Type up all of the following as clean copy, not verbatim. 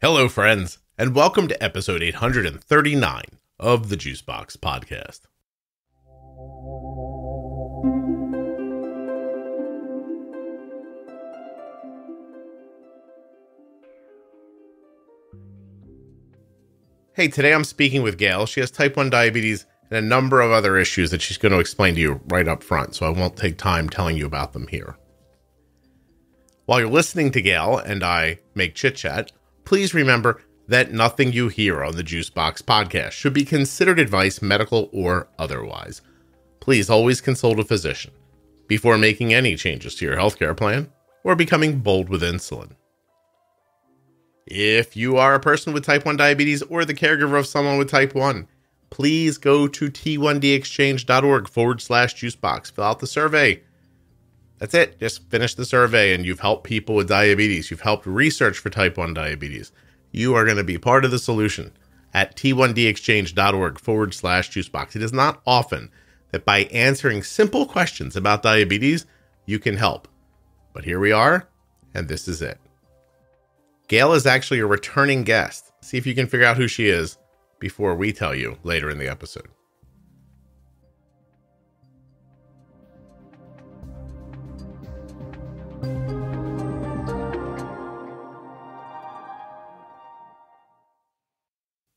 Hello, friends, and welcome to episode 839 of the Juicebox Podcast. Hey, today I'm speaking with Gail. She has type 1 diabetes and a number of other issues that she's going to explain to you right up front, so I won't take time telling you about them here. While you're listening to Gail and I make chit-chat, please remember that nothing you hear on the Juicebox Podcast should be considered advice, medical or otherwise. Please always consult a physician before making any changes to your healthcare plan or becoming bold with insulin. If you are a person with type 1 diabetes or the caregiver of someone with type 1, please go to t1dexchange.org/juicebox. Fill out the survey. That's it. Just finish the survey and you've helped people with diabetes. You've helped research for type 1 diabetes. You are going to be part of the solution at t1dexchange.org/juicebox. It is not often that by answering simple questions about diabetes, you can help. But here we are, and this is it. Gail is actually a returning guest. See if you can figure out who she is before we tell you later in the episode.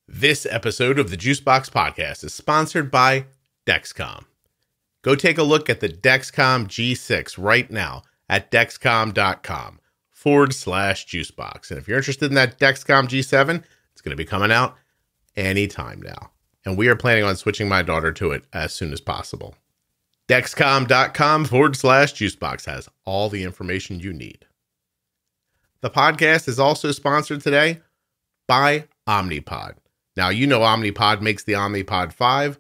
This episode of the Juicebox Podcast is sponsored by Dexcom. Go take a look at the Dexcom G6 right now at dexcom.com/juicebox. And if you're interested in that Dexcom G7, it's going to be coming out anytime now. And we are planning on switching my daughter to it as soon as possible. Dexcom.com/juicebox has all the information you need. The podcast is also sponsored today by Omnipod. Now, you know Omnipod makes the Omnipod 5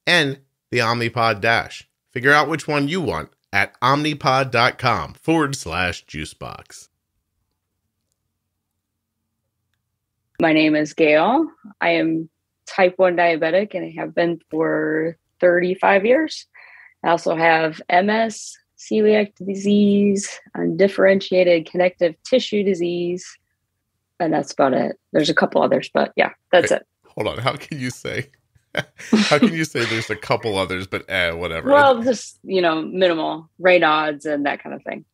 and the Omnipod DASH. Figure out which one you want at omnipod.com/juicebox. My name is Gail. I am type 1 diabetic and I have been for 35 years. I also have MS, celiac disease, undifferentiated connective tissue disease, and that's about it. There's a couple others, but yeah, that's it. Hold on. How can you say there's a couple others, but whatever? Well, just, minimal Raynaud's and that kind of thing.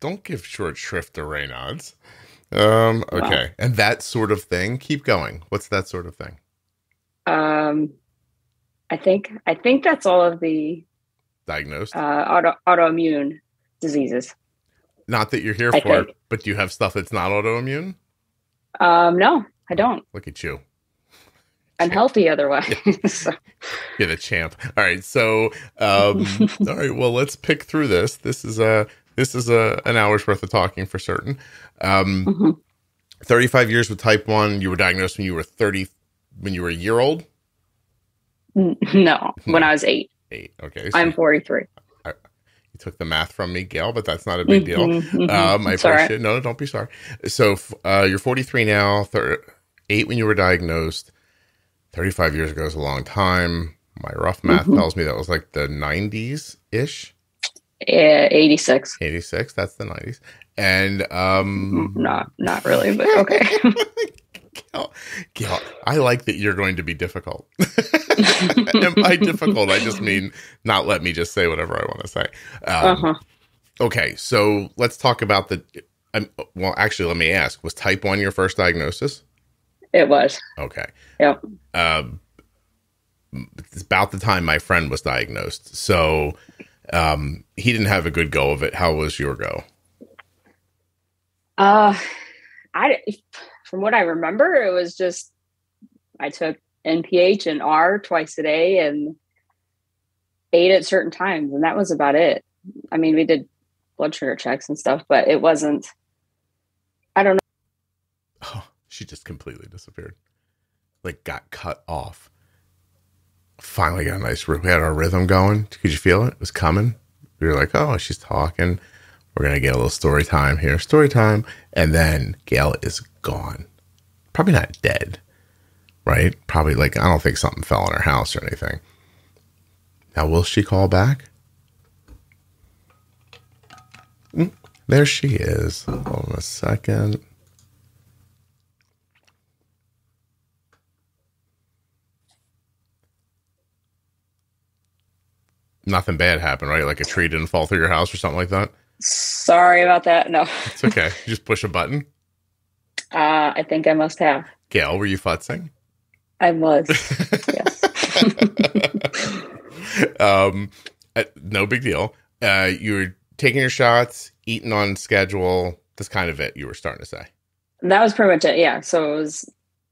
Don't give short shrift to Raynaud's. Okay. Well, and that sort of thing. Keep going. What's that sort of thing? I think that's all of the diagnosed autoimmune diseases. Not that you're here for it, but do you have stuff that's not autoimmune? No, I don't. Look at you. I'm healthy otherwise. So. You're the champ. All right. So, all right. Well, let's pick through this. This is an hour's worth of talking for certain. 35 years with type 1. You were diagnosed when you were a year old? No, when I was 8. 8. Okay. So I'm 43. You took the math from me, Gail, but that's not a big deal. I appreciate it. No, don't be sorry. So you're 43 now, 8 when you were diagnosed. 35 years ago is a long time. My rough math tells me that was like the 90s-ish. Yeah, 86. 86, that's the 90s. And not really, but okay. Gail, I like that you're going to be difficult. And by difficult, I just mean not let me just say whatever I want to say. Okay, so let's talk about well, actually, let me ask, was type 1 your first diagnosis? It was. Okay. Yep. It's about the time my friend was diagnosed. So he didn't have a good go of it. How was your go? From what I remember, it was just, I took NPH and R twice a day and ate at certain times. And that was about it. I mean, we did blood sugar checks and stuff, but it wasn't, I don't know. Oh, she just completely disappeared. Like got cut off. Finally got a nice, we had our rhythm going. Could you feel it? It was coming. We were like, oh, she's talking. We're going to get a little story time here. Story time. And then Gail is gone. Probably not dead, right? Probably I don't think something fell in her house or anything. Now, will she call back? There she is. Hold on a second. nothing bad happened, right? Like a tree didn't fall through your house or something like that? Sorry about that. No. It's okay. You just push a button. I think I must have. Gail, were you futzing? I was. Yes. No big deal. You were taking your shots, eating on schedule. That's kind of it, you were starting to say. That was pretty much it. Yeah. So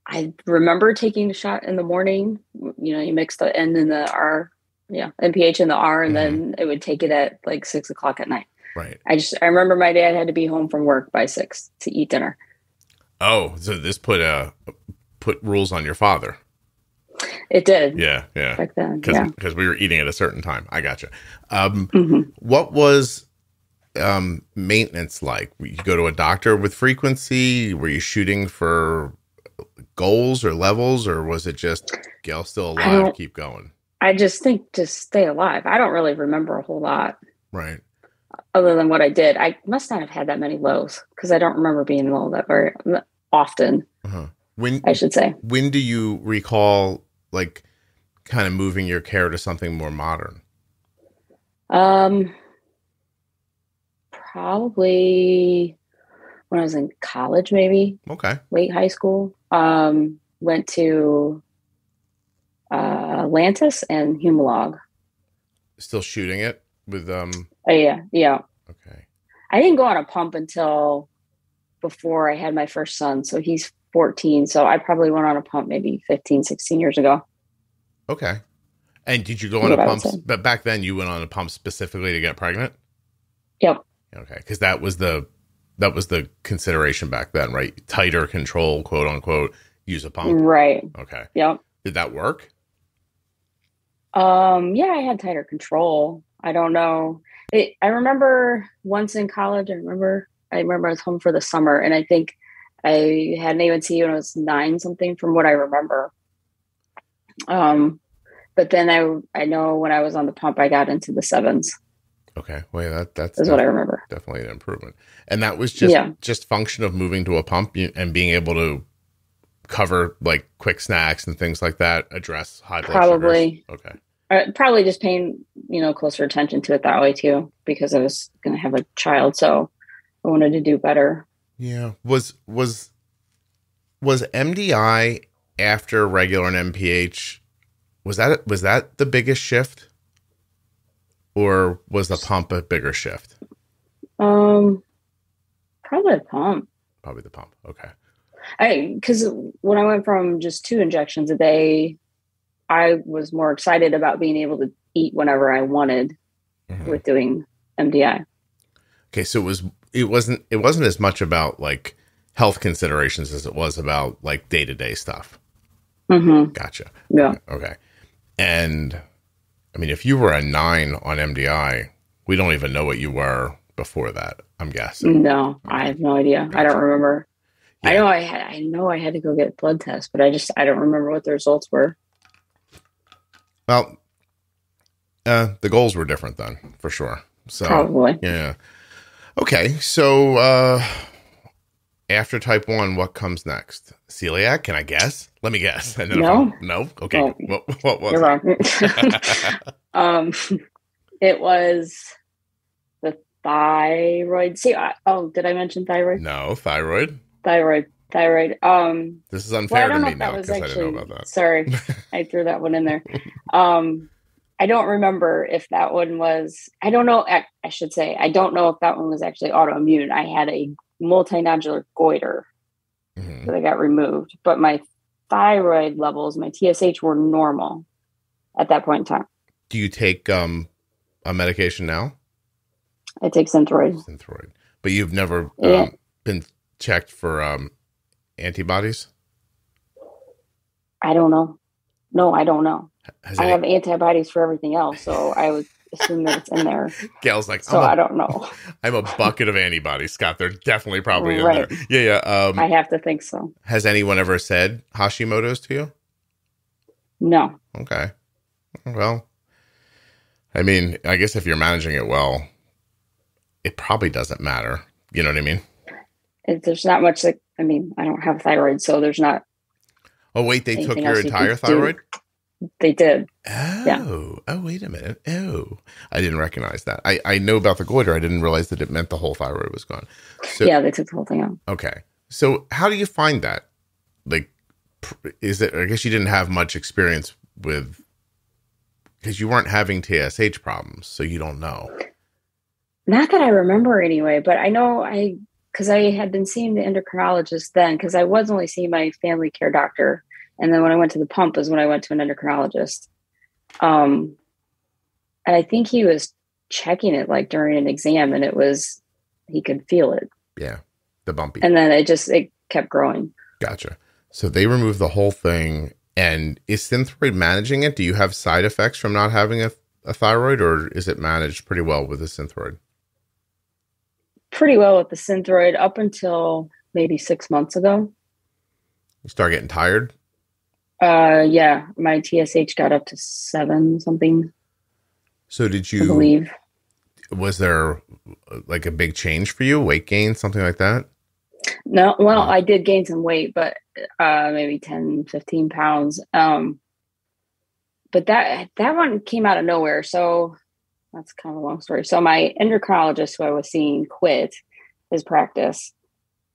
I remember taking the shot in the morning. You know, you mix the N and the R, NPH and the R, and then it would take it at like 6 o'clock at night. Right. I remember my dad had to be home from work by 6 to eat dinner. Oh, so this put rules on your father. It did. Yeah. Back then. Because we were eating at a certain time. I gotcha. What was maintenance like? You go to a doctor with frequency? Were you shooting for goals or levels, or was it just Gail still alive, keep going? I just think to stay alive. I don't really remember a whole lot. Right. Other than what I did. I must not have had that many lows because I don't remember being low that very often. I should say. When do you recall like kind of moving your care to something more modern? Probably when I was in college, maybe. Okay. Late high school. Went to Lantus and Humalog. Still shooting it with Yeah. Okay. I didn't go on a pump until before I had my first son. So he's 14. So I probably went on a pump maybe 15, 16 years ago. Okay. And did you go on a pump? But back then you went on a pump specifically to get pregnant? Yep. Okay. Because that was the consideration back then, right? Tighter control, quote unquote, use a pump. Right. Okay. Yep. Did that work? Yeah, I had tighter control. I don't know. I remember once in college, I remember I was home for the summer, and I think I had an A1C when I was 9 something from what I remember. But then I know when I was on the pump, I got into the 7s. Okay. Well, that's what I remember. Definitely an improvement. And that was just function of moving to a pump and being able to cover like quick snacks and things like that, address high blood probably sugars. Okay. Probably just paying, closer attention to it that way too, because I was going to have a child. So I wanted to do better. Yeah. Was MDI after regular and MPH, was that the biggest shift, or was the pump a bigger shift? Probably the pump. Probably the pump. Okay. Because when I went from just 2 injections a day, I was more excited about being able to eat whenever I wanted with doing MDI. Okay, so it wasn't as much about like health considerations as it was about like day-to-day stuff. Gotcha. Yeah. Okay. And I mean, if you were a 9 on MDI, we don't even know what you were before that, I'm guessing. No, I have no idea. Gotcha. I don't remember. Yeah. I know I had to go get blood tests, but I don't remember what the results were. Well, the goals were different then, for sure. So probably. Yeah. Okay. So after type 1, what comes next? Celiac? Can I guess? Let me guess. And then no? Okay. Oh, what was it? Wrong. It was the thyroid. See, did I mention thyroid? No, thyroid. Thyroid. This is unfair to me now because I didn't know about that. Sorry, I threw that one in there. I don't remember if that one was. I don't know. I should say I don't know if that one was actually autoimmune. I had a multinodular goiter that I got removed, but my thyroid levels, my TSH, were normal at that point in time. Do you take a medication now? I take Synthroid. But you've never been checked for antibodies? I don't know. No, I don't know. I have antibodies for everything else, so I would assume that it's in there. Gail's like, I don't know. I'm a bucket of antibodies, Scott. They're definitely probably in there. Yeah. I have to think so. Has anyone ever said Hashimoto's to you? No. Okay. Well, I mean, I guess if you're managing it well, it probably doesn't matter. You know what I mean? There's not much I don't have thyroid, so there's not. Oh, wait, they took your entire thyroid? They did. Oh, Yeah. oh, wait a minute. Oh, I didn't recognize that. I know about the goiter. I didn't realize that it meant the whole thyroid was gone. So, Yeah, they took the whole thing out. okay. So how do you find that? Like, is it, I guess you didn't have much experience with, because you weren't having TSH problems, so you don't know. Not that I remember anyway, but I know because I had been seeing the endocrinologist then, because I was only seeing my family care doctor. And then when I went to the pump was when I went to an endocrinologist. And I think he was checking it like during an exam, and he could feel it. Yeah, the bumpy. And then it kept growing. Gotcha. So they removed the whole thing. And is Synthroid managing it? Do you have side effects from not having a thyroid, or is it managed pretty well with the Synthroid? Pretty well with the Synthroid up until maybe 6 months ago. You start getting tired? Yeah, my TSH got up to 7 something. So did you, I believe. Was there like a big change for you? Weight gain, something like that? No, well, I did gain some weight, but maybe 10, 15 pounds. But that one came out of nowhere. So that's kind of a long story. So my endocrinologist who I was seeing quit his practice,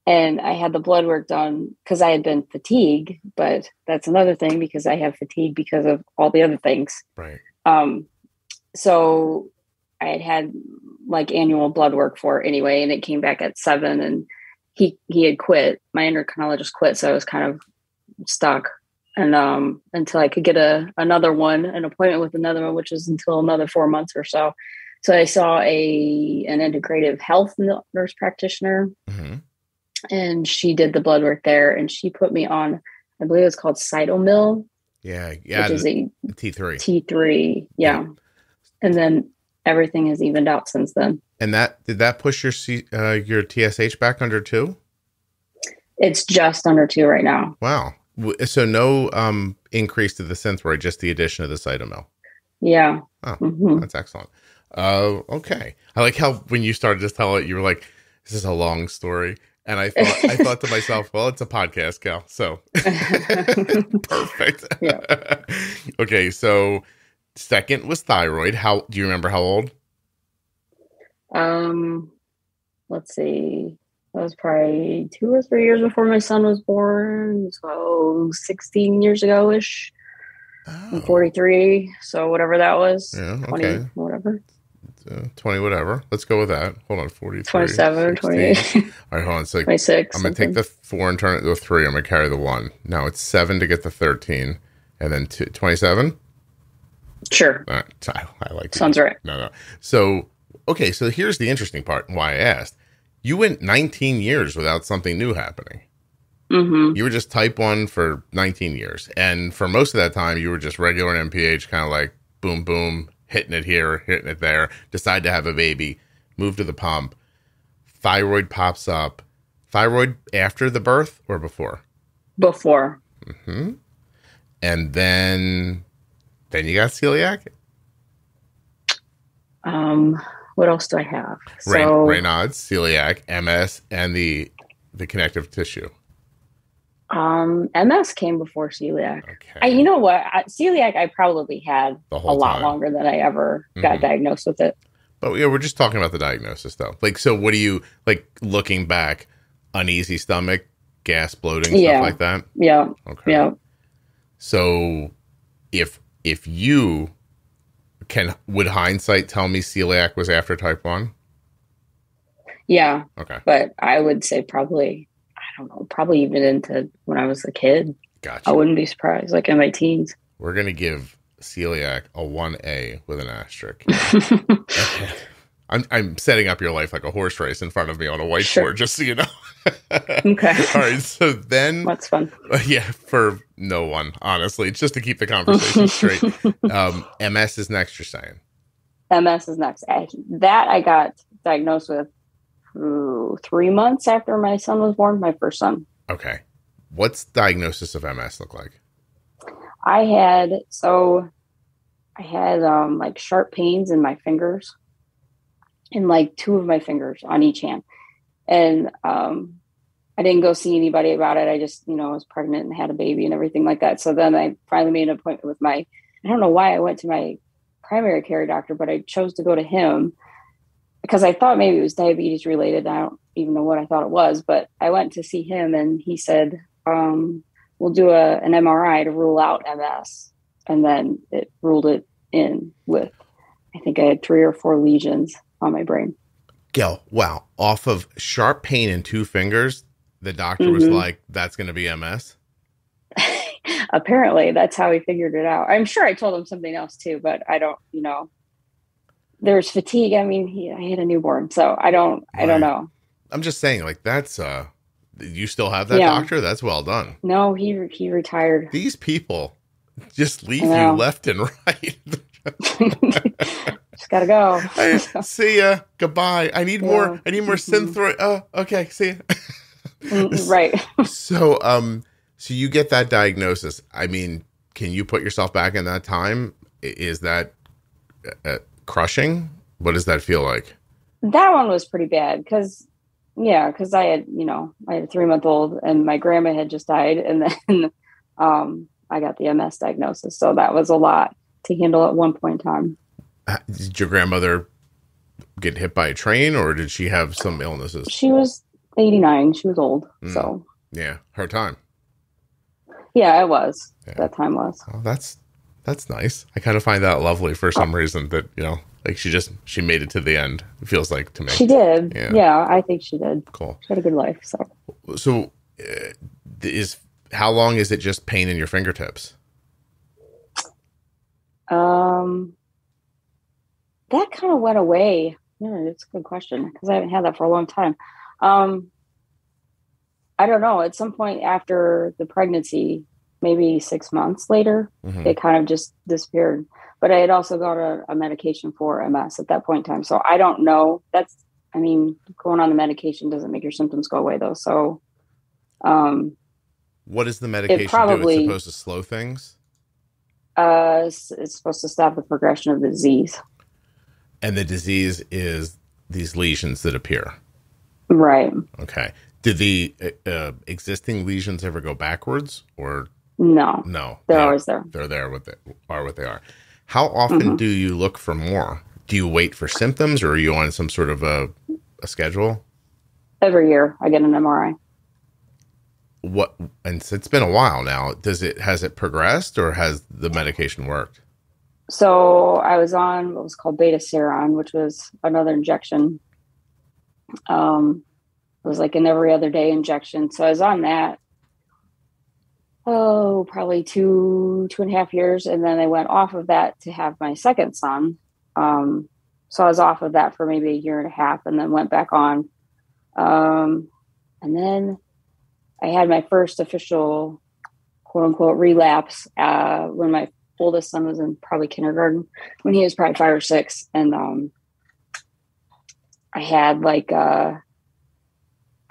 and I had the blood work done because I had been fatigued, but that's another thing because I have fatigue because of all the other things. Right. So I had like annual blood work for it anyway, and it came back at 7, and he had quit. My endocrinologist quit. So I was kind of stuck. And until I could get an appointment with another one, which was until another 4 months or so. So I saw an integrative health nurse practitioner, Mm-hmm. and she did the blood work there, and she put me on, I believe it's called Cytomil. Yeah. Which is a T3. T3. Yeah. And then everything has evened out since then. And did that push your TSH back under 2? It's just under 2 right now. Wow. So no increase to the Synthroid, just the addition of the Cytomil. Yeah. Oh, Mm-hmm. That's excellent. Okay. I like how when you started to tell it, you were like, this is a long story. And I thought to myself, well, it's a podcast, Gal. So perfect. Yeah. Okay. So second was thyroid. Do you remember how old? Let's see. That was probably 2 or 3 years before my son was born. So 16 years ago-ish. Oh. I'm 43. So whatever that was. Yeah, 20, okay. whatever. 20, whatever. Let's go with that. Hold on. 43. 27, 28. All right, hold on. So 26. I'm going to take the 4 and turn it to a 3. I'm going to carry the 1. Now it's 7 to get the 13. And then 27? Sure. I like that. Sounds right. No. So, okay. So here's the interesting part and why I asked. You went 19 years without something new happening. Mm-hmm. You were just type 1 for 19 years. And for most of that time, you were just regular MPH, kind of like boom, boom, hitting it here, hitting it there, decide to have a baby, move to the pump. Thyroid pops up. Thyroid after the birth or before? Before. Mm-hmm. And then you got celiac? What else do I have? Raynaud's, celiac, MS, and the connective tissue. MS came before celiac. Okay. You know what? Celiac I probably had The a whole lot time. longer than I ever got diagnosed with it. But yeah, we're just talking about the diagnosis though. Like, so what do you, like, looking back, uneasy stomach, gas, bloating, stuff like that? Yeah. Okay. Yeah. So if you would hindsight tell me celiac was after type 1? Yeah. Okay. But I would say probably, I don't know, probably even into when I was a kid. Gotcha. I wouldn't be surprised, like in my teens. We're going to give celiac a 1A with an asterisk. I'm setting up your life like a horse race in front of me on a whiteboard, just so you know. Okay. All right. So then. That's fun. Yeah, for no one, honestly. It's just to keep the conversation straight. MS is next, you're saying? MS is next. I got diagnosed with 3 months after my son was born, my first son. Okay. What's diagnosis of MS look like? I had like sharp pains in my fingers, in like 2 of my fingers on each hand. And I didn't go see anybody about it. I just, was pregnant and had a baby and everything like that. So then I finally made an appointment with I don't know why I went to my primary care doctor, but I chose to go to him because I thought maybe it was diabetes related. I don't even know what I thought it was, but I went to see him and he said, we'll do an MRI to rule out MS. And then it ruled it in with, I think I had 3 or 4 lesions on my brain. Gail, wow. Off of sharp pain in 2 fingers, the doctor was like, that's going to be MS? Apparently, that's how he figured it out. I'm sure I told him something else too, but I don't, there's fatigue. I mean, I had a newborn, so I don't know. I'm just saying, like, that's, you still have that doctor? That's well done. No, he retired. These people just leave you left and right. Just gotta go. See ya. Goodbye. I need more Synthroid. Oh, okay. See ya. Right. So you get that diagnosis. I mean, can you put yourself back in that time? Is that crushing? What does that feel like? That one was pretty bad because I had, I had a 3-month-old and my grandma had just died, and then I got the MS diagnosis. So that was a lot to handle at one point in time. Did your grandmother get hit by a train, or did she have some illnesses? She was 89. She was old. So yeah, her time. Yeah, it was. Yeah. That time was. Oh, that's nice. I kind of find that lovely for some reason that, like she made it to the end. It feels like to me. She did. Yeah, I think she did. Cool. She had a good life. So how long is it just pain in your fingertips? That kind of went away. Yeah, that's a good question because I haven't had that for a long time. I don't know. At some point after the pregnancy, maybe 6 months later, it kind of just disappeared. But I had also got a medication for MS at that point in time. So I don't know. Going on the medication doesn't make your symptoms go away though. So, what does the medication do? It's supposed to slow things? It's supposed to stop the progression of the disease. And the disease is these lesions that appear. Right. Okay. Did the existing lesions ever go backwards or? No. They're always there. They're there what they are. How often do you look for more? Do you wait for symptoms, or are you on some sort of a schedule? Every year I get an MRI. What? And it's been a while now. Has it progressed, or has the medication worked? So I was on what was called beta-seron, which was another injection. It was like an every other day injection. So I was on that, probably 2.5 years. And then I went off of that to have my second son. So I was off of that for maybe 1.5 years and then went back on. And then I had my first official quote unquote relapse, when my oldest son was in probably kindergarten, when he was probably 5 or 6. And, I had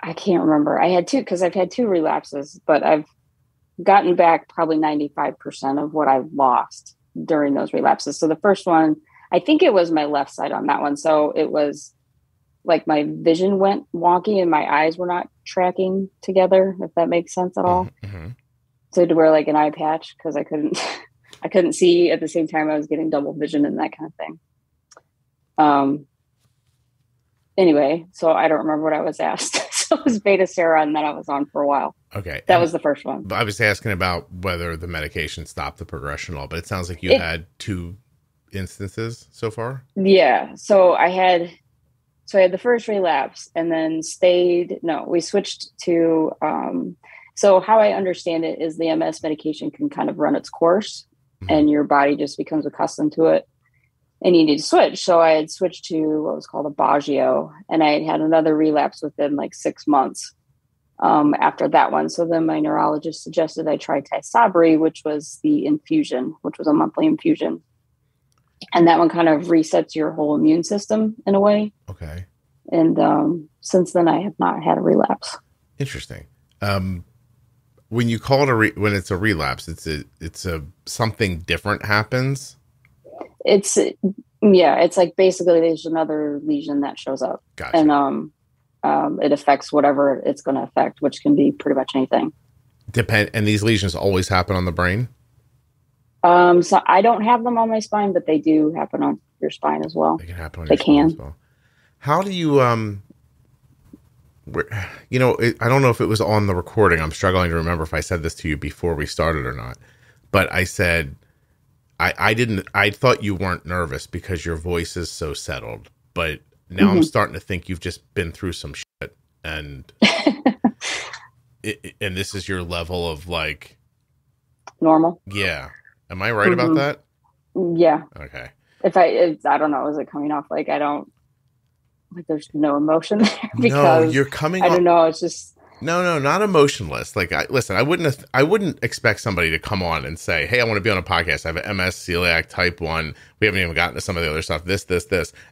I can't remember. I had 2, because I've had 2 relapses, but I've gotten back probably 95% of what I've lost during those relapses. So the first one, I think it was my left side on that one. So it was like my vision went wonky and my eyes were not tracking together, if that makes sense at all. Mm-hmm. So I had to wear like an eye patch because I couldn't see at the same time I was getting double vision and that kind of thing. Anyway, so I don't remember what I was asked. So it was beta-seron that I was on for a while. Okay. That was the first one. I was asking about whether the medication stopped the progression at all, but it sounds like you had 2 instances so far. Yeah. So I had the first relapse and then we switched to, so how I understand it is the MS medication can kind of run its course and your body just becomes accustomed to it. And you need to switch. So I had switched to what was called a Baggio, and I had another relapse within like 6 months after that one. So then my neurologist suggested I try Tysabri, which was the infusion, which was a monthly infusion. And that one kind of resets your whole immune system in a way. Okay. And since then, I have not had a relapse. Interesting. When you call it when it's a relapse, it's something different happens. It's like basically there's another lesion that shows up. Gotcha. And it affects whatever it's going to affect, which can be pretty much anything. And these lesions always happen on the brain? So I don't have them on my spine, but they do happen on your spine as well. They can happen on your spine as well. How do you, I don't know if it was on the recording. I'm struggling to remember if I said this to you before we started or not, but I said, I thought you weren't nervous because your voice is so settled, but now I'm starting to think you've just been through some shit and, and this is your level of like normal. Yeah. Am I right about that? Yeah. Okay. I don't know, is it coming off like there's no emotion there because no, you're coming I don't know, it's just No, not emotionless. Like, listen, I wouldn't expect somebody to come on and say, hey, I want to be on a podcast. I have MS, celiac, type 1. We haven't even gotten to some of the other stuff, this.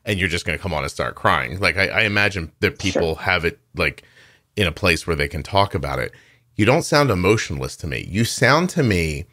And you're just going to come on and start crying. Like, I imagine that people have it, like, in a place where they can talk about it. You don't sound emotionless to me. You sound to me...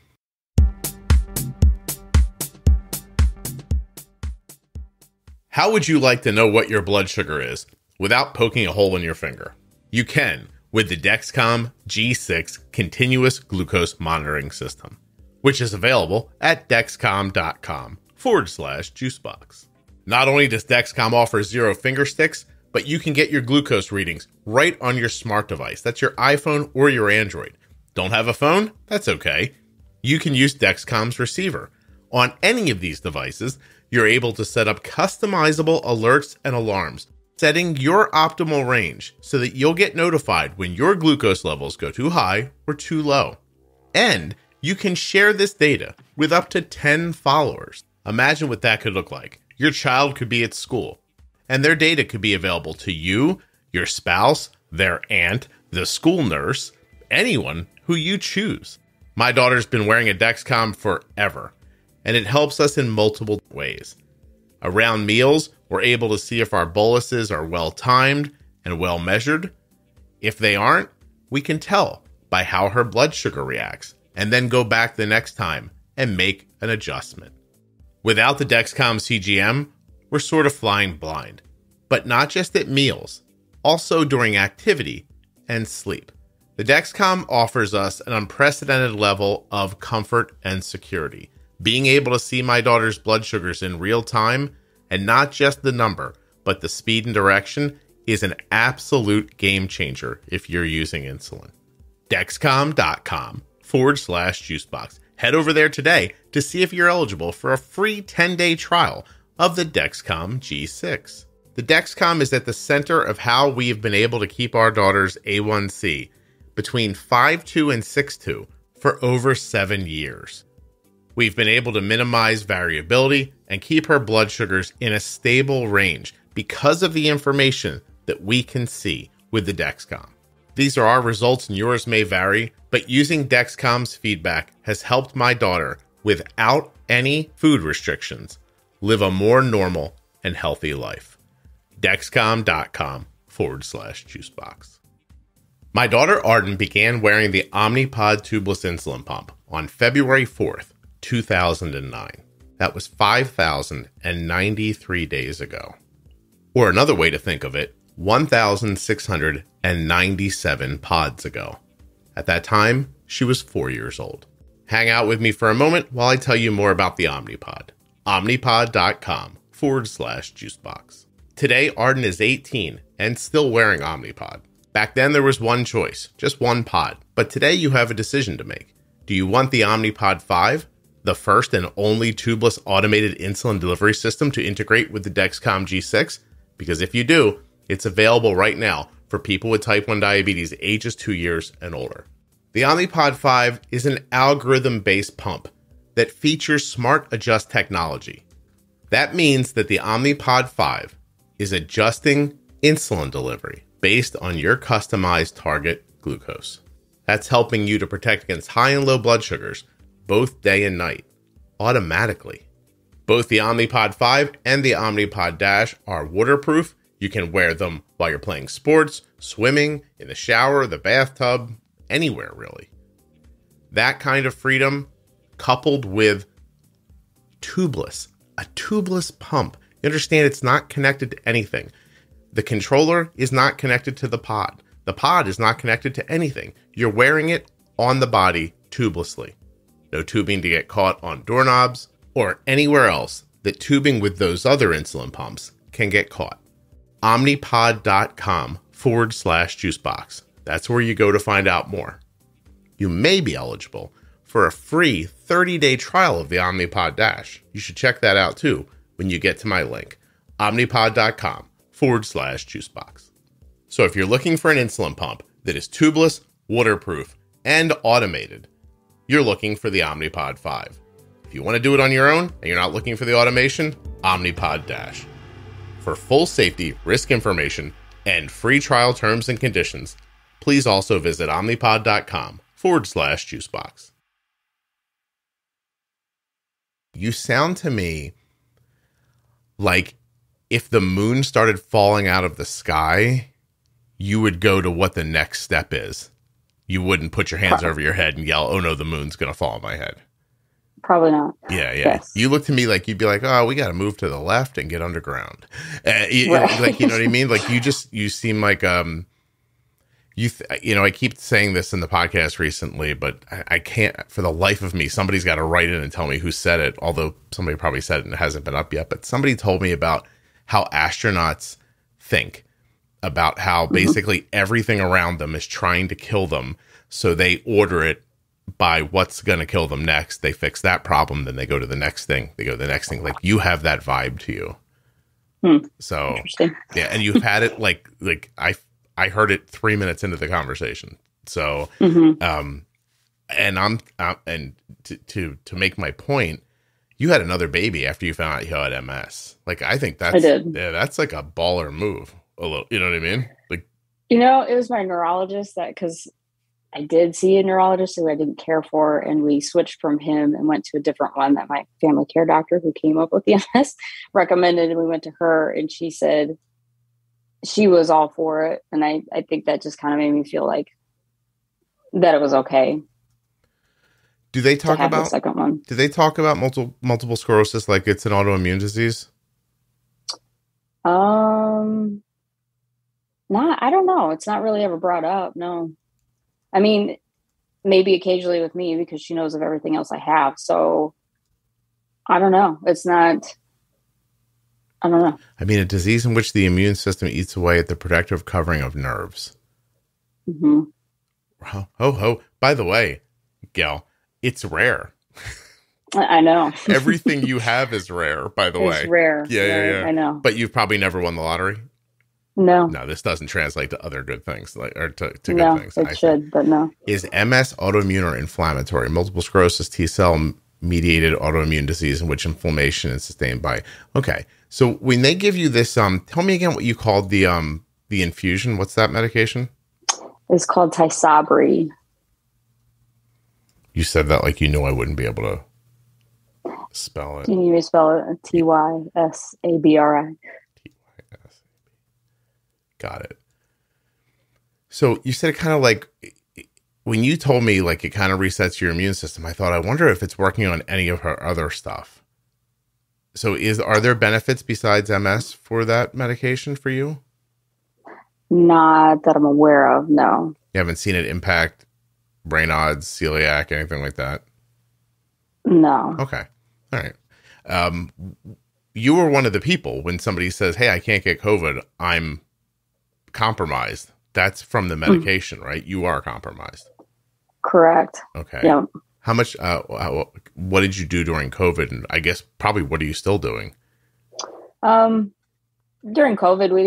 How would you like to know what your blood sugar is without poking a hole in your finger? You can with the Dexcom G6 continuous glucose monitoring system, which is available at dexcom.com/juicebox. Not only does Dexcom offer 0 finger sticks, but you can get your glucose readings right on your smart device. That's your iPhone or your Android. Don't have a phone? That's okay. You can use Dexcom's receiver. On any of these devices, you're able to set up customizable alerts and alarms, setting your optimal range so that you'll get notified when your glucose levels go too high or too low. And you can share this data with up to 10 followers. Imagine what that could look like. Your child could be at school, and their data could be available to you, your spouse, their aunt, the school nurse, anyone who you choose. My daughter's been wearing a Dexcom forever, and it helps us in multiple ways. Around meals, we're able to see if our boluses are well-timed and well-measured. If they aren't, we can tell by how her blood sugar reacts, and then go back the next time and make an adjustment. Without the Dexcom CGM, we're sort of flying blind, but not just at meals, also during activity and sleep. The Dexcom offers us an unprecedented level of comfort and security. Being able to see my daughter's blood sugars in real time, and not just the number, but the speed and direction, is an absolute game changer if you're using insulin. Dexcom.com/juicebox. Head over there today to see if you're eligible for a free 10-day trial of the Dexcom G6. The Dexcom is at the center of how we have been able to keep our daughter's A1C between 5.2 and 6.2 for over 7 years. We've been able to minimize variability and keep her blood sugars in a stable range because of the information that we can see with the Dexcom. These are our results and yours may vary, but using Dexcom's feedback has helped my daughter, without any food restrictions, live a more normal and healthy life. Dexcom.com/juicebox. My daughter Arden began wearing the Omnipod tubeless insulin pump on February 4th, 2009. That was 5,093 days ago. Or another way to think of it, 1,697 pods ago. At that time, she was 4 years old. Hang out with me for a moment while I tell you more about the Omnipod. Omnipod.com/juicebox. Today, Arden is 18 and still wearing Omnipod. Back then, there was one choice, just one pod. But today, you have a decision to make. Do you want the Omnipod 5? The first and only tubeless automated insulin delivery system to integrate with the Dexcom G6? Because if you do, it's available right now for people with type 1 diabetes ages 2 years and older. The Omnipod 5 is an algorithm-based pump that features smart adjust technology. That means that the Omnipod 5 is adjusting insulin delivery based on your customized target glucose. That's helping you to protect against high and low blood sugars both day and night, automatically. Both the Omnipod 5 and the Omnipod DASH are waterproof. You can wear them while you're playing sports, swimming, in the shower, the bathtub, anywhere really. That kind of freedom, coupled with a tubeless pump. You understand it's not connected to anything. The controller is not connected to the pod. The pod is not connected to anything. You're wearing it on the body tubelessly. No tubing to get caught on doorknobs or anywhere else that tubing with those other insulin pumps can get caught. Omnipod.com/juicebox. That's where you go to find out more. You may be eligible for a free 30-day trial of the Omnipod DASH. You should check that out too when you get to my link, omnipod.com/juicebox. So if you're looking for an insulin pump that is tubeless, waterproof, and automated, you're looking for the Omnipod 5. If you want to do it on your own and you're not looking for the automation, Omnipod DASH. For full safety, risk information, and free trial terms and conditions, please also visit omnipod.com/juicebox. You sound to me like if the moon started falling out of the sky, you would go to what the next step is. You wouldn't put your hands over your head and yell, "Oh no, the moon's going to fall on my head." Probably not. Yeah. Yes. You look to me like you'd be like, "Oh, we got to move to the left and get underground." Like, you know what I mean? Like you seem like, I keep saying this in the podcast recently, but I can't for the life of me. Somebody's got to write in and tell me who said it. Although somebody probably said it and it hasn't been up yet, but somebody told me about how astronauts think about how basically everything around them is trying to kill them. So they order it by what's going to kill them next. They fix that problem. Then they go to the next thing. They go to the next thing. Like you have that vibe to you. So yeah. And you've had it like I heard it 3 minutes into the conversation. So, and and to make my point, you had another baby after you found out you had MS. Like, I think that's, that's like a baller move a little, you know what I mean? Like, it was my neurologist because I did see a neurologist who I didn't care for. And we switched from him and went to a different one that my family care doctor who came up with the MS recommended. And we went to her and she said she was all for it. And I think that just kind of made me feel like that it was okay. Do they talk about the second one? Do they talk about multiple sclerosis like it's an autoimmune disease? I don't know. It's not really ever brought up. No. I mean, maybe occasionally with me because she knows of everything else I have. So I don't know. It's not, I don't know. I mean, a disease in which the immune system eats away at the protective covering of nerves. Ho. By the way, Gail, it's rare. I know. Everything you have is rare, by the way. It's rare. Yeah. I know. But you've probably never won the lottery? No. No, this doesn't translate to other good things, or to good things. It should, but no. Is MS autoimmune or inflammatory? Multiple sclerosis, T-cell mediated autoimmune disease in which inflammation is sustained by. Okay, so when they give you this, tell me again what you called the infusion. What's that medication? It's called Tysabri. You said that like you knew I wouldn't be able to spell it. Can you spell it? Tysabri. Got it. So you said it kind of like when you told me like it kind of resets your immune system, I thought, I wonder if it's working on any of her other stuff. So are there benefits besides MS for that medication for you? Not that I'm aware of, no. You haven't seen it impact Raynaud's, celiac, anything like that? No. Okay. All right. You were one of the people when somebody says, "Hey, I can't get COVID, I'm compromised." That's from the medication, right? You are compromised. Correct. Okay. Yeah. How much, what did you do during COVID? And I guess probably what are you still doing? During COVID, we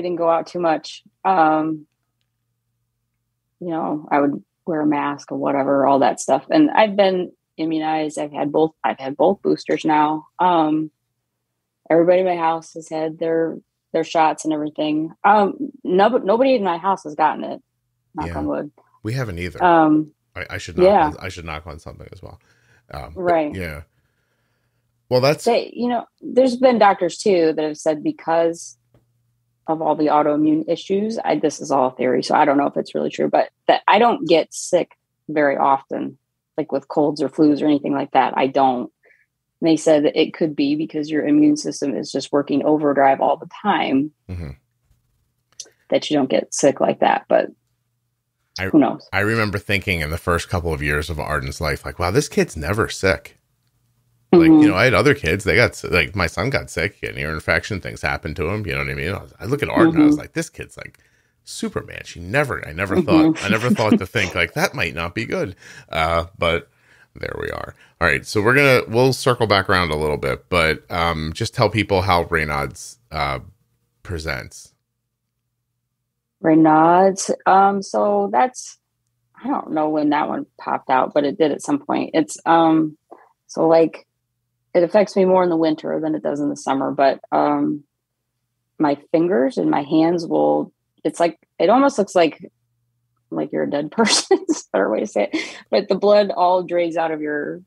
didn't go out too much. I would wear a mask or whatever, all that stuff. And I've been immunized. I've had both boosters now. Everybody in my house has had their shots and everything. Nobody in my house has gotten it. Knock on wood. We haven't either. I should knock on something as well. Right. Yeah. Well, there's been doctors too that have said because of all the autoimmune issues, this is all theory, so I don't know if it's really true, but that I don't get sick very often, like with colds or flus or anything like that. I don't. And they said that it could be because your immune system is just working overdrive all the time. that you don't get sick like that. But who knows? I remember thinking in the first couple of years of Arden's life, like, wow, this kid's never sick. Like, you know, I had other kids, they got like, my son got sick, an ear infection, things happened to him. You know what I mean? I look at Arden, I was like, this kid's like Superman. I never thought to think like that might not be good. But there we are. All right. So we'll circle back around a little bit, but just tell people how Raynaud's presents. Raynaud's. So that's, I don't know when that one popped out, but it did at some point. It's so like it affects me more in the winter than it does in the summer, but my fingers and my hands it's like, it almost looks like you're a dead person. It's a better way to say it. But the blood all drains out of your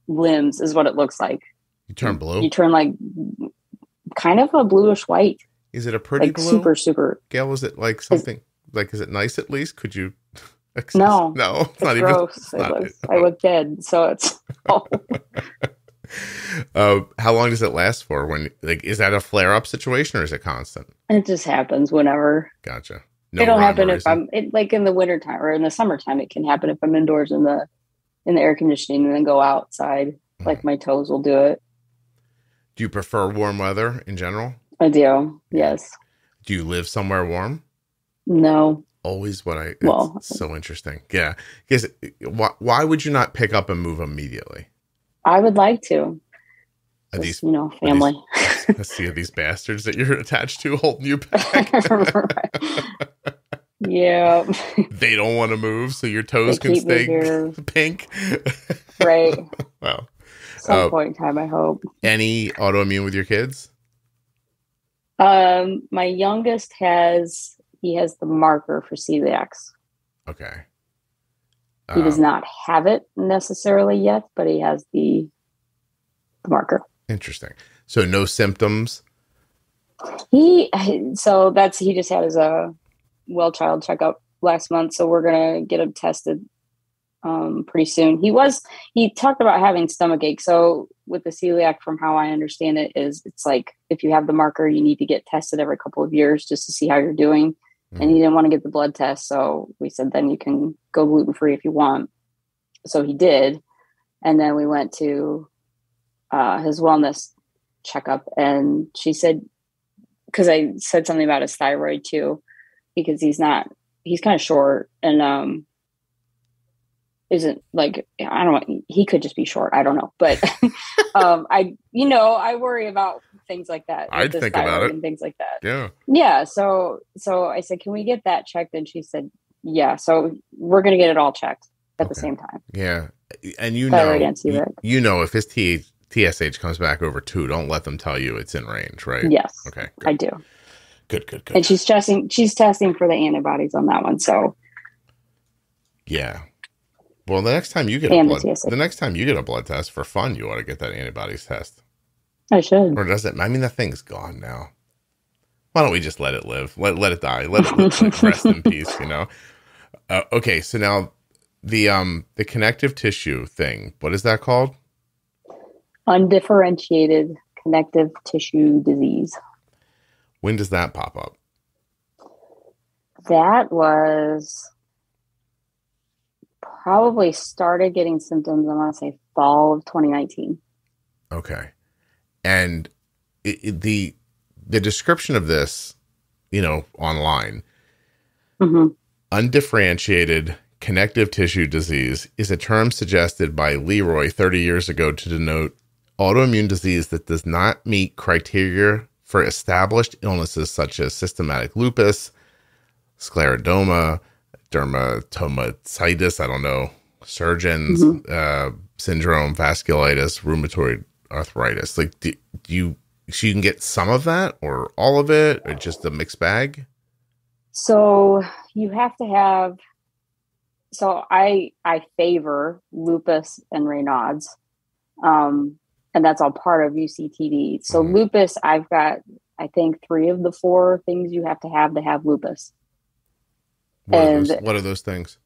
limbs is what it looks like. You turn blue? You turn like kind of a bluish white. Is it a pretty like blue? Super. Gail, was it like something, is it nice at least? Could you? No, it's not gross. Even. I look dead. So it's. How long does it last for? When is that a flare up situation or is it constant? It just happens whenever. Gotcha. It'll happen if I'm like in the wintertime or in the summertime. It can happen if I'm indoors in the air conditioning and then go outside. Like my toes will do it. Do you prefer warm weather in general? I do. Yes. Do you live somewhere warm? No. Always it's so interesting. Yeah. Because why would you not pick up and move immediately? I would like to. Family. Let's see these bastards that you're attached to holding you back. Yeah. They don't want to move, so your toes can stay pink. Right. Wow. Some point in time, I hope. Any autoimmune with your kids? My youngest has the marker for celiacs. Okay. He does not have it necessarily yet, but he has the marker. Interesting. So no symptoms? He just had his well child checkup last month, so we're gonna get him tested pretty soon. He talked about having stomach ache. So with the celiac, from how I understand it, it's like if you have the marker, you need to get tested every couple of years just to see how you're doing. And he didn't want to get the blood test. So we said, then you can go gluten-free if you want. So he did. And then we went to his wellness checkup. And she said, because I said something about his thyroid too, because he's kind of short and isn't like, I don't know, he could just be short. I don't know. But I worry about things like that. I'd think about it and things like that. Yeah. Yeah. So I said, can we get that checked? And she said, yeah. So we're going to get it all checked at the same time. Yeah. And if his TSH comes back over 2, don't let them tell you it's in range, right? Yes. Okay. Good. I do. Good. And she's testing for the antibodies on that one. So. Yeah. Well, the next time you get a blood test for fun, you ought to get that antibodies test. I should. Or does it? I mean, that thing's gone now. Why don't we just let it live? Let it die. Let it rest in peace. Okay. So now the connective tissue thing. What is that called? Undifferentiated connective tissue disease. When does that pop up? That was probably started getting symptoms, I want to say fall of 2019. Okay. And the description of this, online, undifferentiated connective tissue disease is a term suggested by Leroy 30 years ago to denote autoimmune disease that does not meet criteria for established illnesses such as systematic lupus, scleroderma, dermatomyositis, Surgeon's syndrome, vasculitis, rheumatoid arthritis. Like, so you can get some of that or all of it or just a mixed bag? So you have to have, I favor lupus and Raynaud's, and that's all part of UCTD. So lupus, I've got, I think 3 of the 4 things you have to have lupus. What are those things?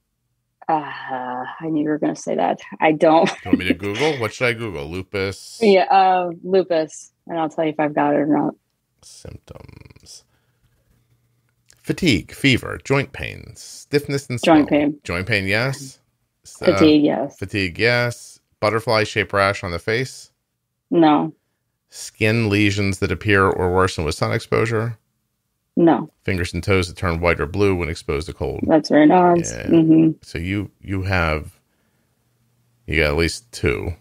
I knew you were going to say that. I don't. You want me to Google? What should I Google? Lupus? Yeah, lupus. And I'll tell you if I've got it or not. Symptoms. Fatigue, fever, joint pain, stiffness and Joint swelling. pain. Joint pain, yes. Fatigue, yes. Fatigue, yes. Butterfly shaped rash on the face. No. Skin lesions that appear or worsen with sun exposure. No. Fingers and toes that turn white or blue when exposed to cold. That's very nice. Yeah. Mm-hmm. So you got at least 2.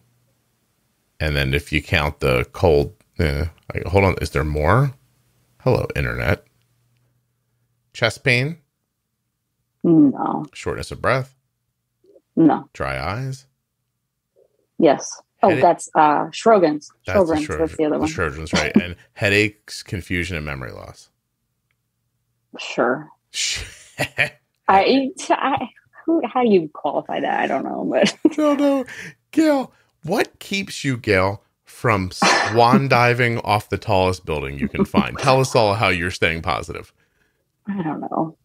And then if you count the cold, hold on, is there more? Hello, internet. Chest pain? No. Shortness of breath? No. Dry eyes? Yes. Oh, Headache? that's Sjogren's. That's Sjogren's. That's the other one. Sjogren's, right. And headaches, confusion, and memory loss. Sure. How do you qualify that? I don't know, but No. Gail, what keeps you, Gail, from swan diving off the tallest building you can find? Tell us all how you're staying positive. I don't know.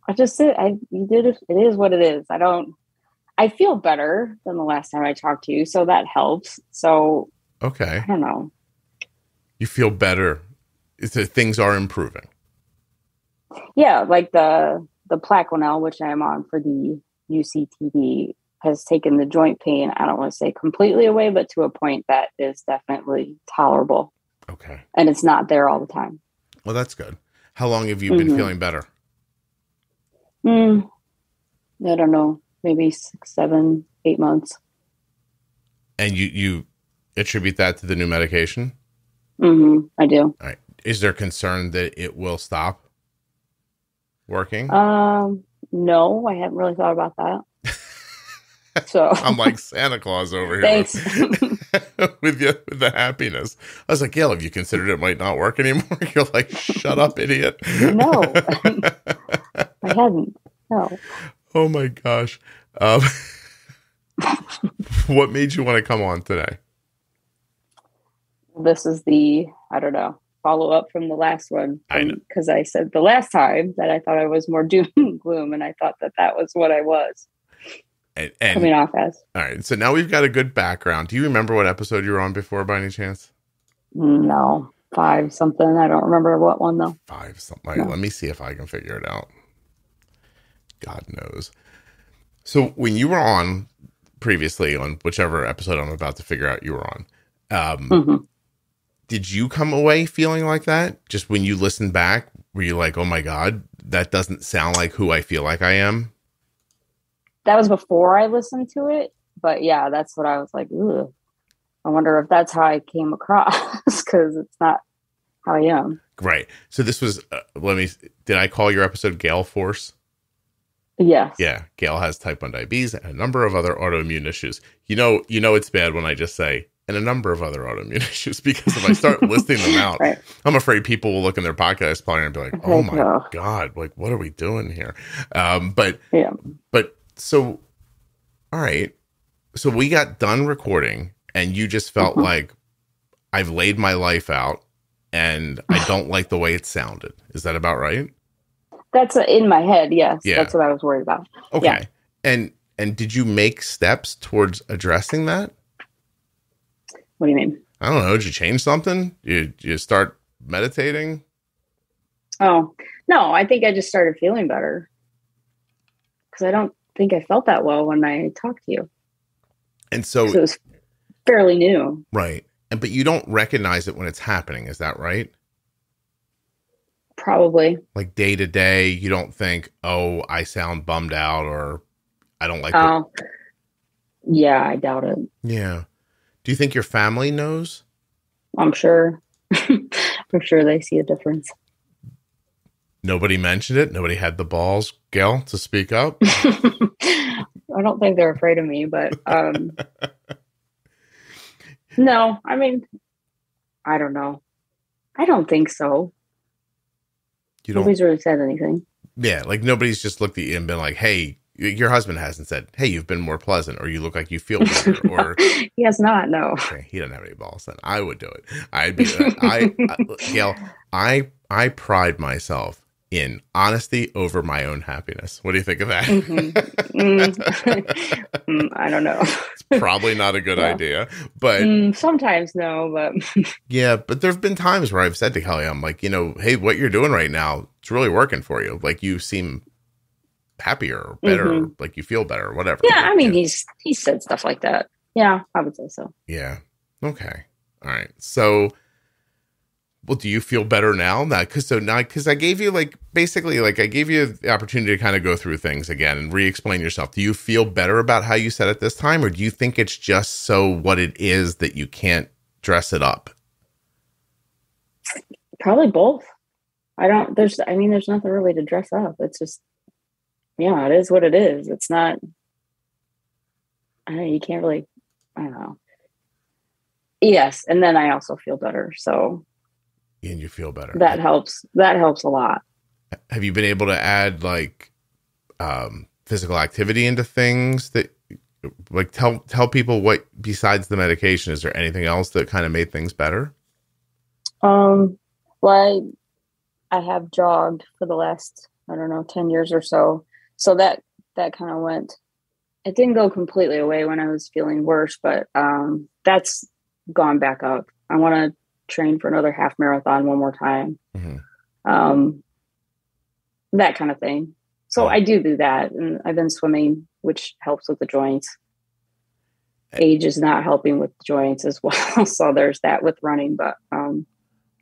You did it. It is what it is. I feel better than the last time I talked to you, so that helps. So Okay. I don't know. You feel better. Things are improving. Yeah, like the Plaquenil, which I am on for the UCTD, has taken the joint pain, I don't want to say completely away, but to a point that is definitely tolerable. Okay. And it's not there all the time. Well, that's good. How long have you been feeling better? I don't know, maybe 6, 7, 8 months. And you attribute that to the new medication? I do. All right. Is there concern that it will stop working? No, I haven't really thought about that. So I'm like Santa Claus over here. Thanks. with the happiness. I was like, Gail, have you considered it might not work anymore? You're like, shut up, idiot. No, I hadn't. No. Oh my gosh. What made you want to come on today? This is I don't know, follow up from the last one. I know. Because I said the last time that I thought I was more doom and gloom, and I thought that was what I was And coming off as. All right. So now we've got a good background. Do you remember what episode you were on before by any chance? No, 5 something. I don't remember what one though. 5 something. No. Let me see if I can figure it out. God knows. So when you were on previously on whichever episode I'm about to figure out you were on, did you come away feeling like that? Just when you listened back, were you like, oh my God, that doesn't sound like who I feel like I am? That was before I listened to it. But yeah, that's what I was like, ugh. I wonder if that's how I came across, because it's not how I am. Right. So this was, did I call your episode Gail Force? Yes. Yeah. Gail has type 1 diabetes and a number of other autoimmune issues. You know, it's bad when I just say, and a number of other autoimmune issues, because if I start listing them out, right. I'm afraid people will look in their podcast player and be like, oh my God, like, what are we doing here? But so, all right. So we got done recording and you just felt like I've laid my life out and I don't like the way it sounded. Is that about right? That's in my head. Yes. Yeah. That's what I was worried about. Okay. Yeah. And did you make steps towards addressing that? What do you mean? I don't know. Did you change something? You start meditating? Oh, no, I think I just started feeling better. Because I don't think I felt that well when I talked to you. And so it was fairly new. Right. But you don't recognize it when it's happening. Is that right? Probably. Like day to day, you don't think, oh, I sound bummed out or I don't like Yeah, I doubt it. Yeah. Do you think your family knows? I'm sure. I'm sure they see a difference. Nobody mentioned it? Nobody had the balls, Gail, to speak up? I don't think they're afraid of me, but no, I mean, I don't know. I don't think so. Nobody's really said anything. Yeah, like nobody's just looked at you and been like, hey, your husband hasn't said, hey, you've been more pleasant, or you look like you feel better, or he has not. No, okay, he doesn't have any balls. Then I would do it. I'd be Gail. I pride myself in honesty over my own happiness. What do you think of that? I don't know. It's probably not a good idea, but sometimes no, but yeah, but there've been times where I've said to Kelly, I'm like, hey, what you're doing right now, it's really working for you. Like you seem happier or better, like you feel better or whatever. Yeah, I mean, he's said stuff like that. Yeah, I would say so. Yeah. Okay. All right. So, well, do you feel better now? Because I gave you I gave you the opportunity to kind of go through things again and re-explain yourself. Do you feel better about how you said it this time, or do you think it's just so what it is that you can't dress it up? Probably both. There's nothing really to dress up. It's just, yeah, it is what it is. It's not, I don't know, you can't really, I don't know. Yes. And then I also feel better. So. And you feel better. That helps. That helps a lot. Have you been able to add physical activity into things that tell people what, besides the medication, is there anything else that kind of made things better? Well, I have jogged for the last, 10 years or so. So that kind of went, it didn't go completely away when I was feeling worse, but that's gone back up. I want to train for another half marathon one more time. That kind of thing. So I do that. And I've been swimming, which helps with the joints. Age is not helping with the joints as well. So there's that with running, but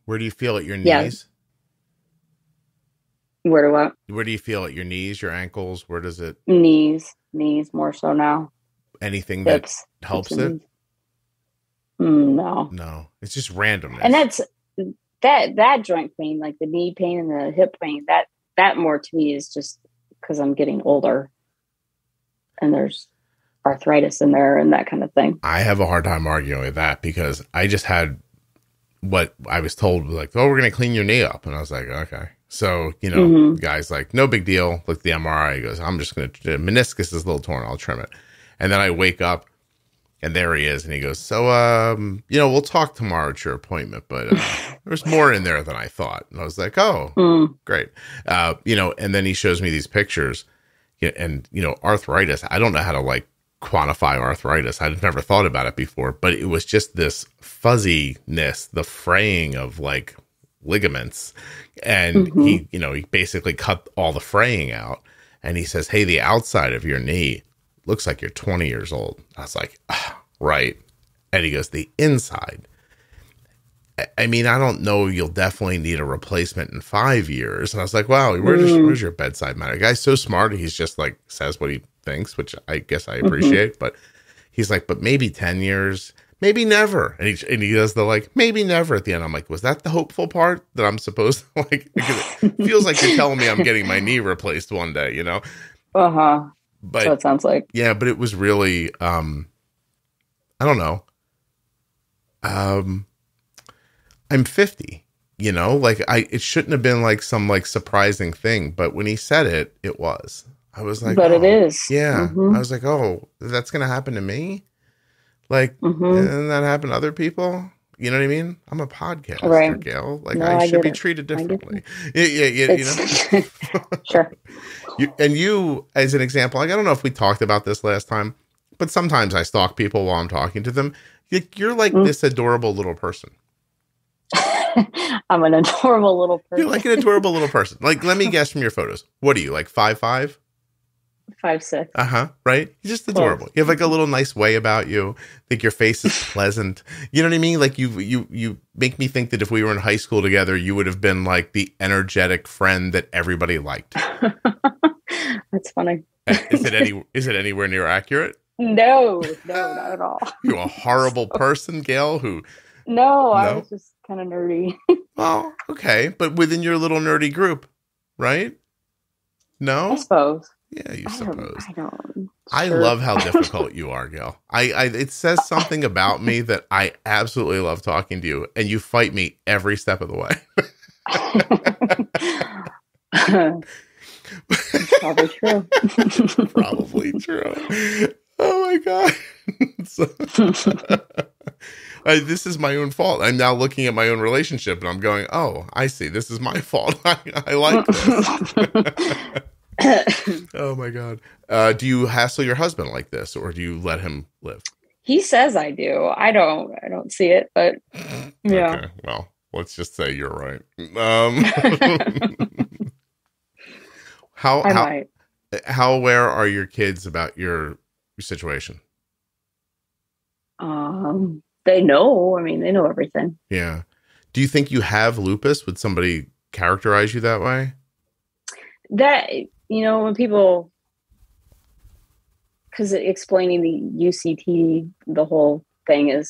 where do you feel at your knees? Yeah. Where do what? Where do you feel at your knees, your ankles? Where does it? Knees more so now. Anything Hips, that helps it? No. It's just randomness. And that's that joint pain, like the knee pain and the hip pain, that more to me is just because I'm getting older and there's arthritis in there and that kind of thing. I have a hard time arguing with that because I just had what I was told, we're going to clean your knee up. And I was like, okay. So, the guy's like, no big deal. Look at the MRI. He goes, I'm just going to, meniscus is a little torn. I'll trim it. And then I wake up and there he is. And he goes, so, we'll talk tomorrow at your appointment, but there's more in there than I thought. And I was like, oh, great. And then he shows me these pictures and, arthritis. I don't know how to quantify arthritis. I'd never thought about it before, but it was just this fuzziness, the fraying of ligaments. And he basically cut all the fraying out. And he says, hey, the outside of your knee looks like you're 20 years old. I was like, right. And he goes, the inside. I mean, I don't know. You'll definitely need a replacement in 5 years. And I was like, wow, where's your bedside manner? The guy's so smart. He's just says what he thinks, which I guess I appreciate. But he's like, but maybe 10 years, maybe never. And he does the maybe never at the end. I'm like, was that the hopeful part that I'm supposed to it feels like you're telling me I'm getting my knee replaced one day, Uh-huh. But so it sounds like. Yeah, but it was really, I don't know. I'm 50, it shouldn't have been some surprising thing, but when he said it, it was. I was like, but it is. Yeah. I was like, oh, that's going to happen to me? And that happen to other people? You know what I mean? I'm a podcaster, right. Gail. I should be treated differently. Yeah. Sure. You, as an example, I don't know if we talked about this last time, but sometimes I stalk people while I'm talking to them. You're this adorable little person. I'm an adorable little person. You're an adorable little person. Let me guess from your photos. What are you, 5'5"? 5'6". Right? You're just adorable. You have a little nice way about you. I think your face is pleasant. You know what I mean? You make me think that if we were in high school together, you would have been the energetic friend that everybody liked. That's funny. Is it anywhere near accurate? No, not at all. You're a horrible person, Gail, No, I was just kind of nerdy. Well, okay. But within your little nerdy group, right? No? I suppose. Yeah, you suppose. I don't. I love how difficult you are, Gail. It says something about me that I absolutely love talking to you, and you fight me every step of the way. That's probably true. Probably true. Oh my God. This is my own fault. I'm now looking at my own relationship and I'm going, oh, I see. This is my fault. I like this. Oh my God. Do you hassle your husband like this, or do you let him live? He says I do. I don't see it, but yeah. Okay. Well, let's just say you're right. how I how might. how aware are your kids about your situation? They know. I mean, they know everything. Yeah. Do you think you have lupus? Would somebody characterize you that way? That, when people, because explaining the UCT, the whole thing is,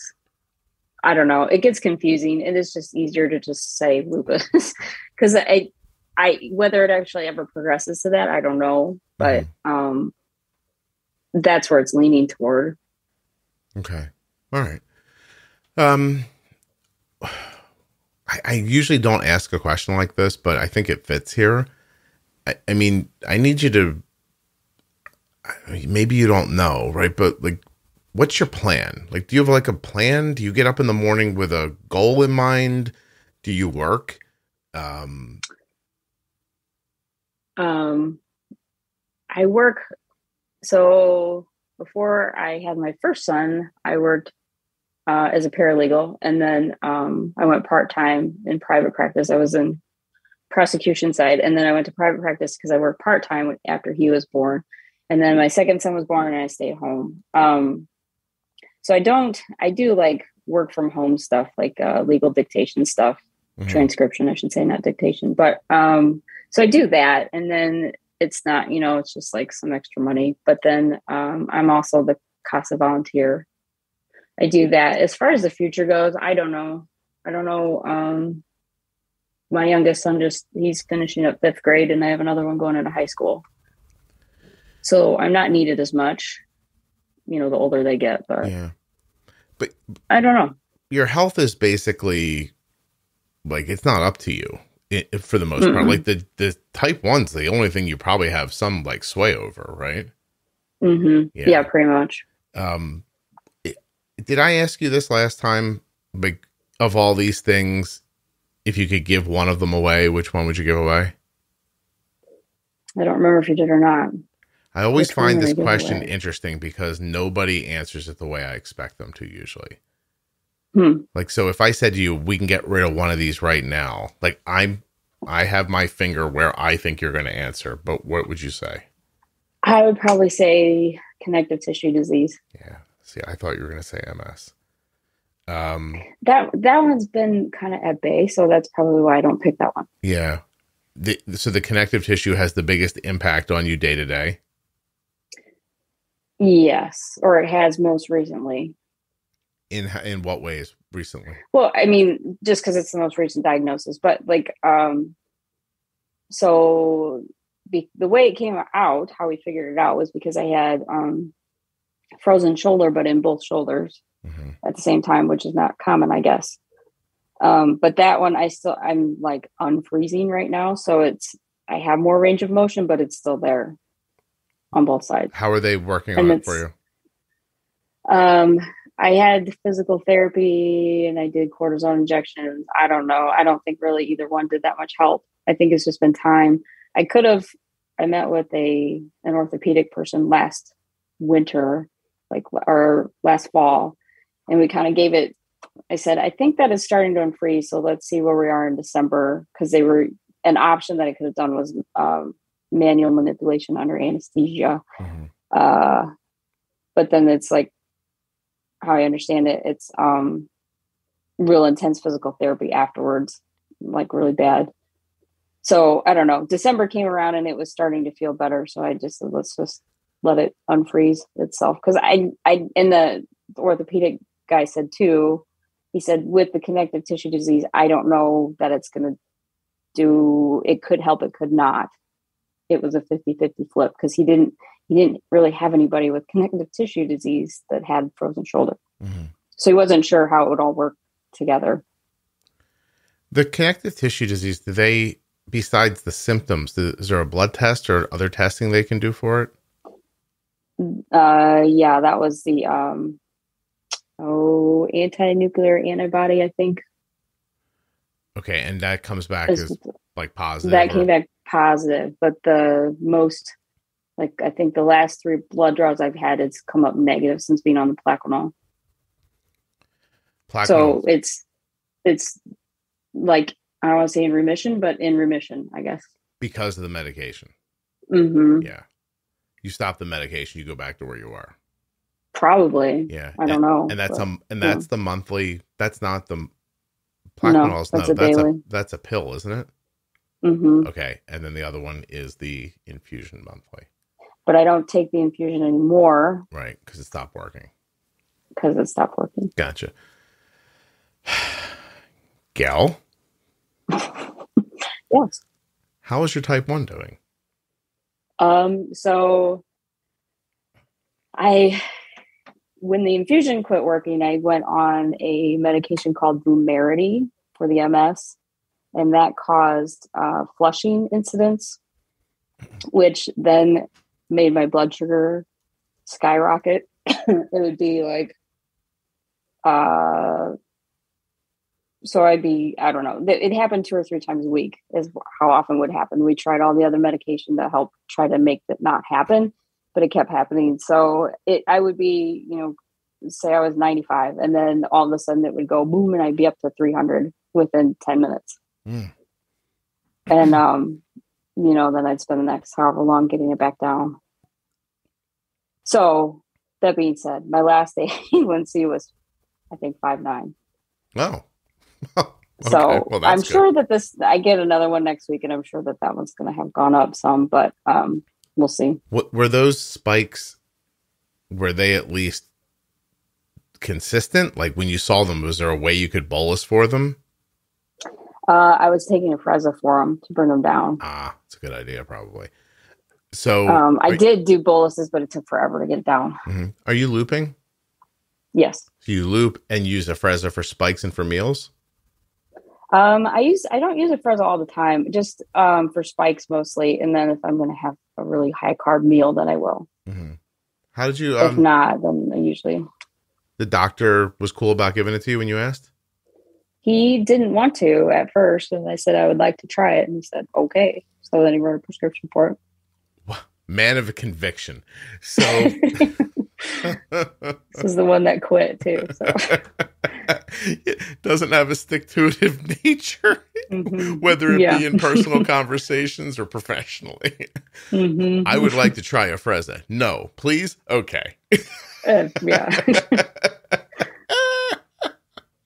I don't know, it gets confusing. It is just easier to just say lupus because whether it actually ever progresses to that, I don't know, but that's where it's leaning toward. Okay. All right. I usually don't ask a question like this, but I think it fits here. I mean, I need you to, maybe you don't know, right? But like, what's your plan? Like, do you have like a plan? Do you get up in the morning with a goal in mind? Do you work? I work. So before I had my first son, I worked as a paralegal, and then I went part-time in private practice. I was in prosecution side, and then I went to private practice because I worked part-time after he was born, and then my second son was born and I stayed home. So I do like work from home stuff, like legal dictation stuff, transcription, I should say, not dictation, but so I do that, and then it's not, it's just like some extra money, but then I'm also the CASA volunteer. I do that. As far as the future goes, I don't know. My youngest son he's finishing up 5th grade, and I have another one going into high school. So I'm not needed as much, the older they get, but yeah, but I don't know. Your health is basically like, it's not up to you for the most part. Like the type 1's the only thing you probably have some like sway over, right? Yeah, pretty much. Did I ask you this last time? Like, of all these things, if you could give one of them away, which one would you give away? I don't remember if you did or not. I always find this question interesting because nobody answers it the way I expect them to usually. Like, so if I said to you, we can get rid of one of these right now, like I have my finger where I think you're going to answer, but what would you say? I would probably say connective tissue disease. Yeah. See, I thought you were going to say MS. That one's been kind of at bay, so that's probably why I don't pick that one. Yeah. So the connective tissue has the biggest impact on you day to day? Yes, or it has most recently. In what ways recently? Well, I mean, just because it's the most recent diagnosis, but like, so the way it came out, how we figured it out was because I had frozen shoulder, but in both shoulders at the same time, which is not common, I guess. But that one, I'm like unfreezing right now. So I have more range of motion, but it's still there on both sides. How are they working on it for you? I had physical therapy and I did cortisone injections. I don't know. I don't think really either one did that much help. I think it's just been time. I met with an orthopedic person last winter, or last fall, and we kind of gave it, I said, I think that is starting to unfreeze. So let's see where we are in December. Cause an option that I could have done was manual manipulation under anesthesia. But then it's like, how I understand it, it's real intense physical therapy afterwards, like really bad. So I don't know. December came around and it was starting to feel better. So I just said, let's just let it unfreeze itself. Cause and the orthopedic guy said too, he said with the connective tissue disease, I don't know that it's going to it could help, it could not. It was a 50-50 flip because he didn't really have anybody with connective tissue disease that had frozen shoulder. So he wasn't sure how it would all work together. The connective tissue disease, besides the symptoms, is there a blood test or other testing they can do for it? Yeah, that was the anti-nuclear antibody, I think. Okay, and that comes back as like positive. That came back positive, but the most, like, I think the last 3 blood draws I've had, it's come up negative since being on the Plaquenil. So it's like, I don't want to say in remission, but in remission, I guess. Because of the medication. Mm-hmm. Yeah. You stop the medication, you go back to where you are. Probably. Yeah. I don't know. And that's the monthly, that's not the Plaquenil. No, that's a pill, isn't it? Mm-hmm. Okay. And then the other one is the infusion monthly. But I don't take the infusion anymore. Right. Because it stopped working. Gotcha. Gail? Yes. How is your type 1 doing? So when the infusion quit working, I went on a medication called Vumerity for the MS, and that caused flushing incidents, which then made my blood sugar skyrocket. It would be like, so I'd be, I don't know. It happened 2 or 3 times a week is how often it would happen. We tried all the other medication to help try to make that not happen, but it kept happening. So I would be, say I was 95, and then all of a sudden it would go boom, and I'd be up to 300 within 10 minutes. And, then I'd spend the next however long getting it back down. So that being said, my last A1C was, I think, 5.9. Oh. Okay. So well, I'm sure that I get another one next week, and I'm sure that one's going to have gone up some, but we'll see. What were those spikes? Were they at least consistent? Like when you saw them, was there a way you could bolus for them? I was taking Afrezza for them to bring them down. That's a good idea, probably. So I did do boluses, but it took forever to get it down. Mm-hmm. Are you looping? Yes. So you loop and use Afrezza for spikes and for meals? I don't use Afrezza all the time, just for spikes mostly. And then if I'm going to have a really high carb meal, then I will. Mm-hmm. How did you? If not, then I usually. The doctor was cool about giving it to you when you asked? He didn't want to at first, and I said I would like to try it, and he said okay. So then he wrote a prescription for it. Man of conviction. So this is the one that quit too. So. It doesn't have a stick-to-itive nature, whether it be in personal conversations or professionally. Mm-hmm. I would like to try Afrezza. No, please? Okay. Yeah.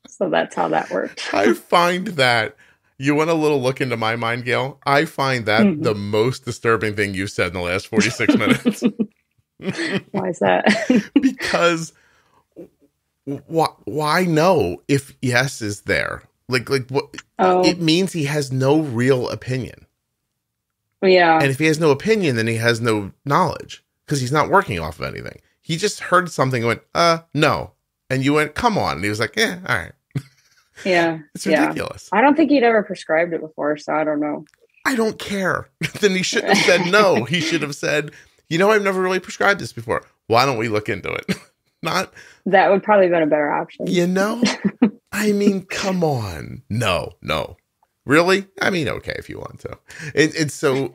So that's how that worked. I find that, you want a little look into my mind, Gail? I find that the most disturbing thing you've said in the last 46 minutes. Why is that? Because why no if yes is there? Like what? It means he has no real opinion. Yeah. And if he has no opinion, then he has no knowledge because he's not working off of anything. He just heard something and went, no. And you went, come on. And he was like, yeah, all right. Yeah. It's ridiculous. I don't think he'd ever prescribed it before, so I don't know. I don't care. Then he shouldn't have said no. He should have said, I've never really prescribed this before. Why don't we look into it? Not. That would probably have been a better option. I mean, come on. No. Really? I mean, okay, if you want to. And so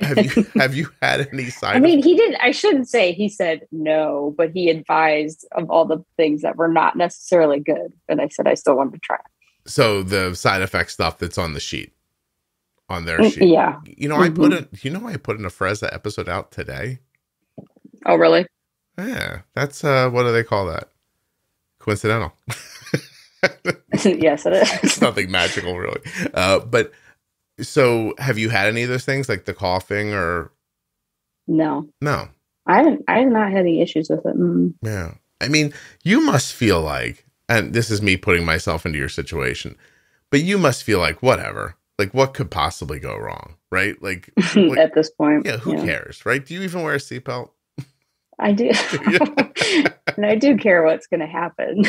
have you had any side? I mean, he didn't. I shouldn't say he said no, but he advised of all the things that were not necessarily good. And I said I still wanted to try it. So the side effect stuff that's on the sheet, on their sheet. Yeah. I put I put an Afrezza episode out today. Oh, really? Yeah. That's what do they call that? Coincidental. Yes, it is. It's nothing magical, really. But so have you had any of those things, like the coughing or? No. I have not had any issues with it. Yeah. I mean, you must feel like, and this is me putting myself into your situation, but you must feel like whatever, like what could possibly go wrong, right? Like at this point. Yeah. Who cares, right? Do you even wear a seatbelt? I do. And I do care what's going to happen.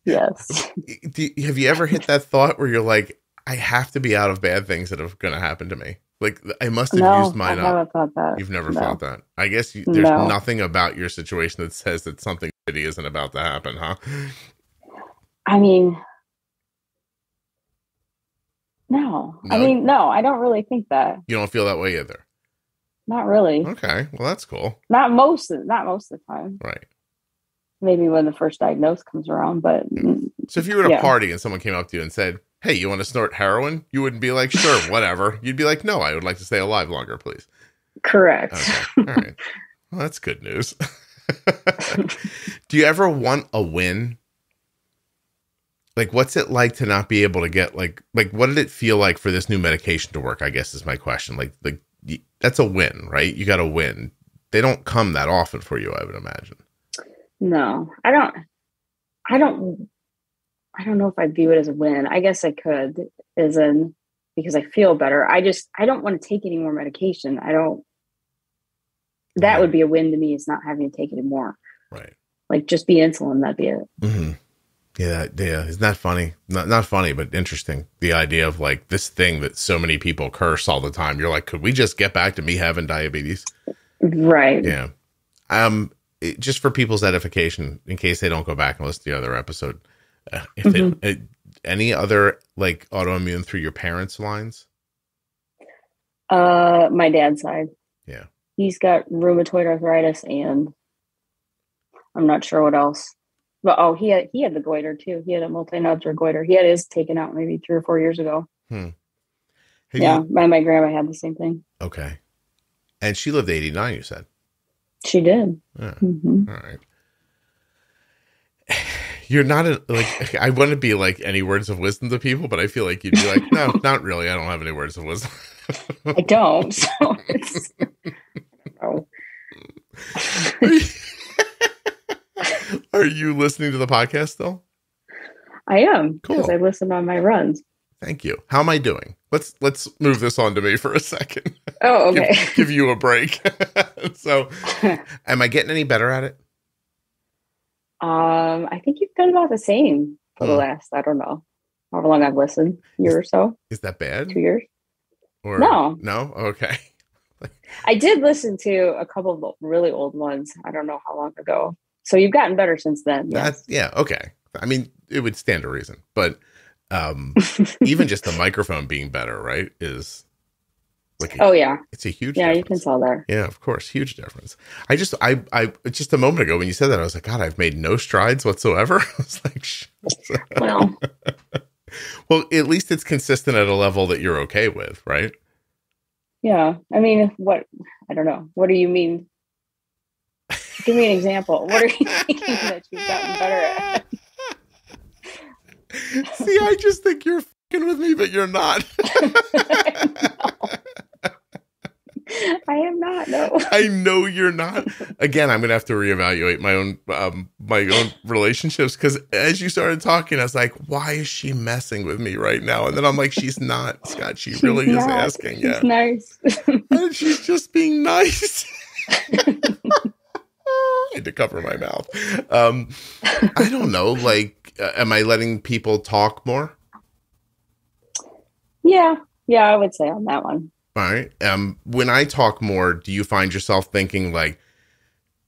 Yes. Have you ever hit that thought where you're like, I have to be out of bad things that are going to happen to me? Like, I must have used mine up. I never thought that. You've never thought that. I guess there's nothing about your situation that says that something shitty isn't about to happen, huh? I mean, No. No? I mean, no, I don't really think that. You don't feel that way either? Not really. Okay. Well, that's cool. Not most of the time. Right. Maybe when the first diagnosis comes around, but so if you were at a party and someone came up to you and said, "Hey, you want to snort heroin?" You wouldn't be like, "Sure, whatever." You'd be like, "No, I would like to stay alive longer, please." Correct. Okay. All right. Well, that's good news. Do you ever want a win? Like, what's it like to not be able to get like what did it feel like for this new medication to work? I guess is my question. Like that's a win, right? You got to win. They don't come that often for you, I would imagine. No, I don't know if I view it as a win. I guess I could, because I feel better. I don't want to take any more medication. That would be a win to me, is not having to take any more. Right. Like just be insulin, that'd be it. Mm-hmm. Yeah. Isn't that funny? Not funny, but interesting. The idea of like this thing that so many people curse all the time. You're like, could we just get back to me having diabetes? Right. Yeah. Just for people's edification, in case they don't go back and listen to the other episode, any other like autoimmune through your parents' lines? My dad's side. Yeah. He's got rheumatoid arthritis, and I'm not sure what else. But he had the goiter too. He had a multinodular goiter. He had his taken out maybe 3 or 4 years ago. My grandma had the same thing. Okay. And she lived 89, you said? She did. Yeah. Mm-hmm. All right. You're not I want to be like any words of wisdom to people, but I feel like you'd be like, no, not really. I don't have any words of wisdom. I don't. So Are you listening to the podcast still? I am. Cool. Because I listen on my runs. Thank you. How am I doing? Let's move this on to me for a second. Oh, okay. give you a break. So, am I getting any better at it? I think you've been about the same for the last, I don't know, however long I've listened, year or so. Is that bad? 2 years? Or no. Okay. I did listen to a couple of really old ones. I don't know how long ago. So you've gotten better since then. Yes. Yeah. Okay. I mean, it would stand to reason, but even just the microphone being better, right, is like it's a huge difference. You can tell there. Yeah, of course, huge difference. I just a moment ago when you said that, I was like, God, I've made no strides whatsoever. I was like, well, well, at least it's consistent at a level that you're okay with, right? Yeah, I mean, I don't know. What do you mean? Give me an example. What are you thinking that you've gotten better at? See, I just think you're fucking with me, but you're not. I am not. No, I know you're not. Again, I'm gonna have to reevaluate my own relationships, because as you started talking, I was like, "Why is she messing with me right now?" And then I'm like, "She's not, Scott. She's really is asking. She's nice. And she's just being nice." I had to cover my mouth. I don't know. Like, am I letting people talk more? Yeah, I would say on that one. All right. When I talk more, do you find yourself thinking like,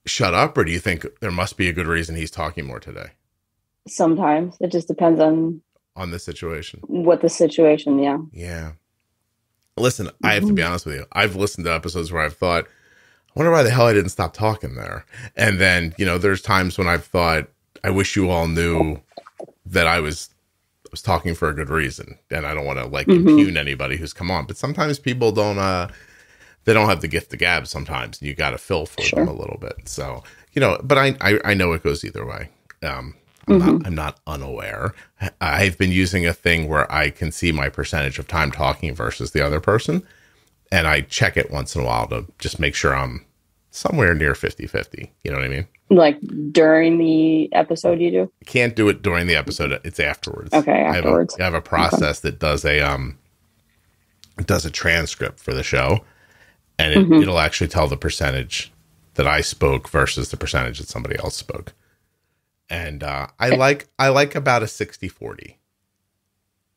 shut up? Or do you think there must be a good reason he's talking more today? Sometimes. It just depends on the situation. What the situation, yeah. Yeah. Listen, I have to be honest with you. I've listened to episodes where I've thought, I wonder why the hell I didn't stop talking there. And then, there's times when I've thought, I wish you all knew that I was talking for a good reason, and I don't want to impugn anybody who's come on, but sometimes people don't they don't have the gift of gab sometimes, and you got to fill for them a little bit. So, but I know it goes either way. I'm not unaware. I've been using a thing where I can see my percentage of time talking versus the other person, and I check it once in a while to just make sure I'm somewhere near 50-50. You know what I mean? Like during the episode you do? Can't do it during the episode. It's afterwards. Okay, afterwards. I have a process that does a transcript for the show, and it'll actually tell the percentage that I spoke versus the percentage that somebody else spoke. And I like about a 60-40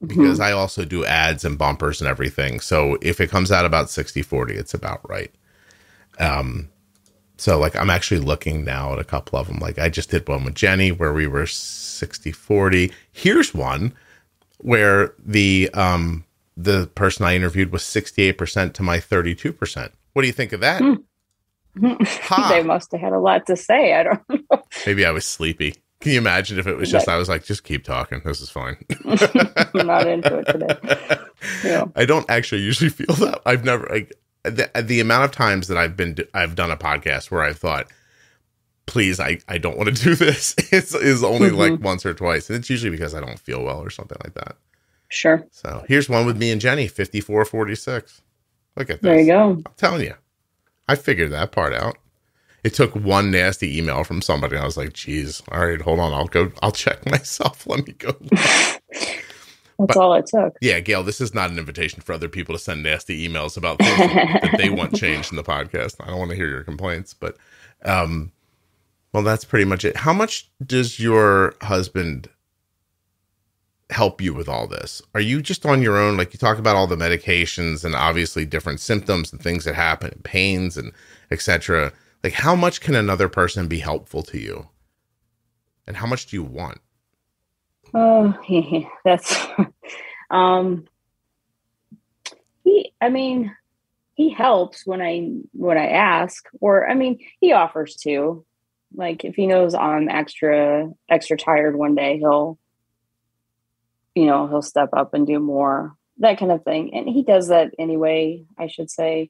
because I also do ads and bumpers and everything. So if it comes out about 60-40, it's about right. So I'm actually looking now at a couple of them. Like I just did one with Jenny where we were 60-40. Here's one where the the person I interviewed was 68% to my 32%. What do you think of that? They must have had a lot to say. I don't know. Maybe I was sleepy. Can you imagine if it was just, I was like, just keep talking. This is fine. I'm not into it today. Yeah. I don't actually usually feel that. I've never, like, the amount of times that I've done a podcast where I've thought, please, I don't want to do this is only like once or twice. And it's usually because I don't feel well or something like that. Sure. So here's one with me and Jenny, 54-46. Look at this. There you go. I'm telling you, I figured that part out. It took one nasty email from somebody. And I was like, geez, all right, hold on. I'll check myself. Let me go. That's all it took. Yeah, Gail, this is not an invitation for other people to send nasty emails about things that they want changed in the podcast. I don't want to hear your complaints, but, well, that's pretty much it. How much does your husband help you with all this? Are you just on your own? Like, you talk about all the medications and obviously different symptoms and things that happen, and pains and etc. Like, how much can another person be helpful to you? And how much do you want? Oh, that's, he helps when I ask, or, he offers to, like, if he knows I'm extra tired one day, he'll step up and do more, that kind of thing. And he does that anyway, I should say.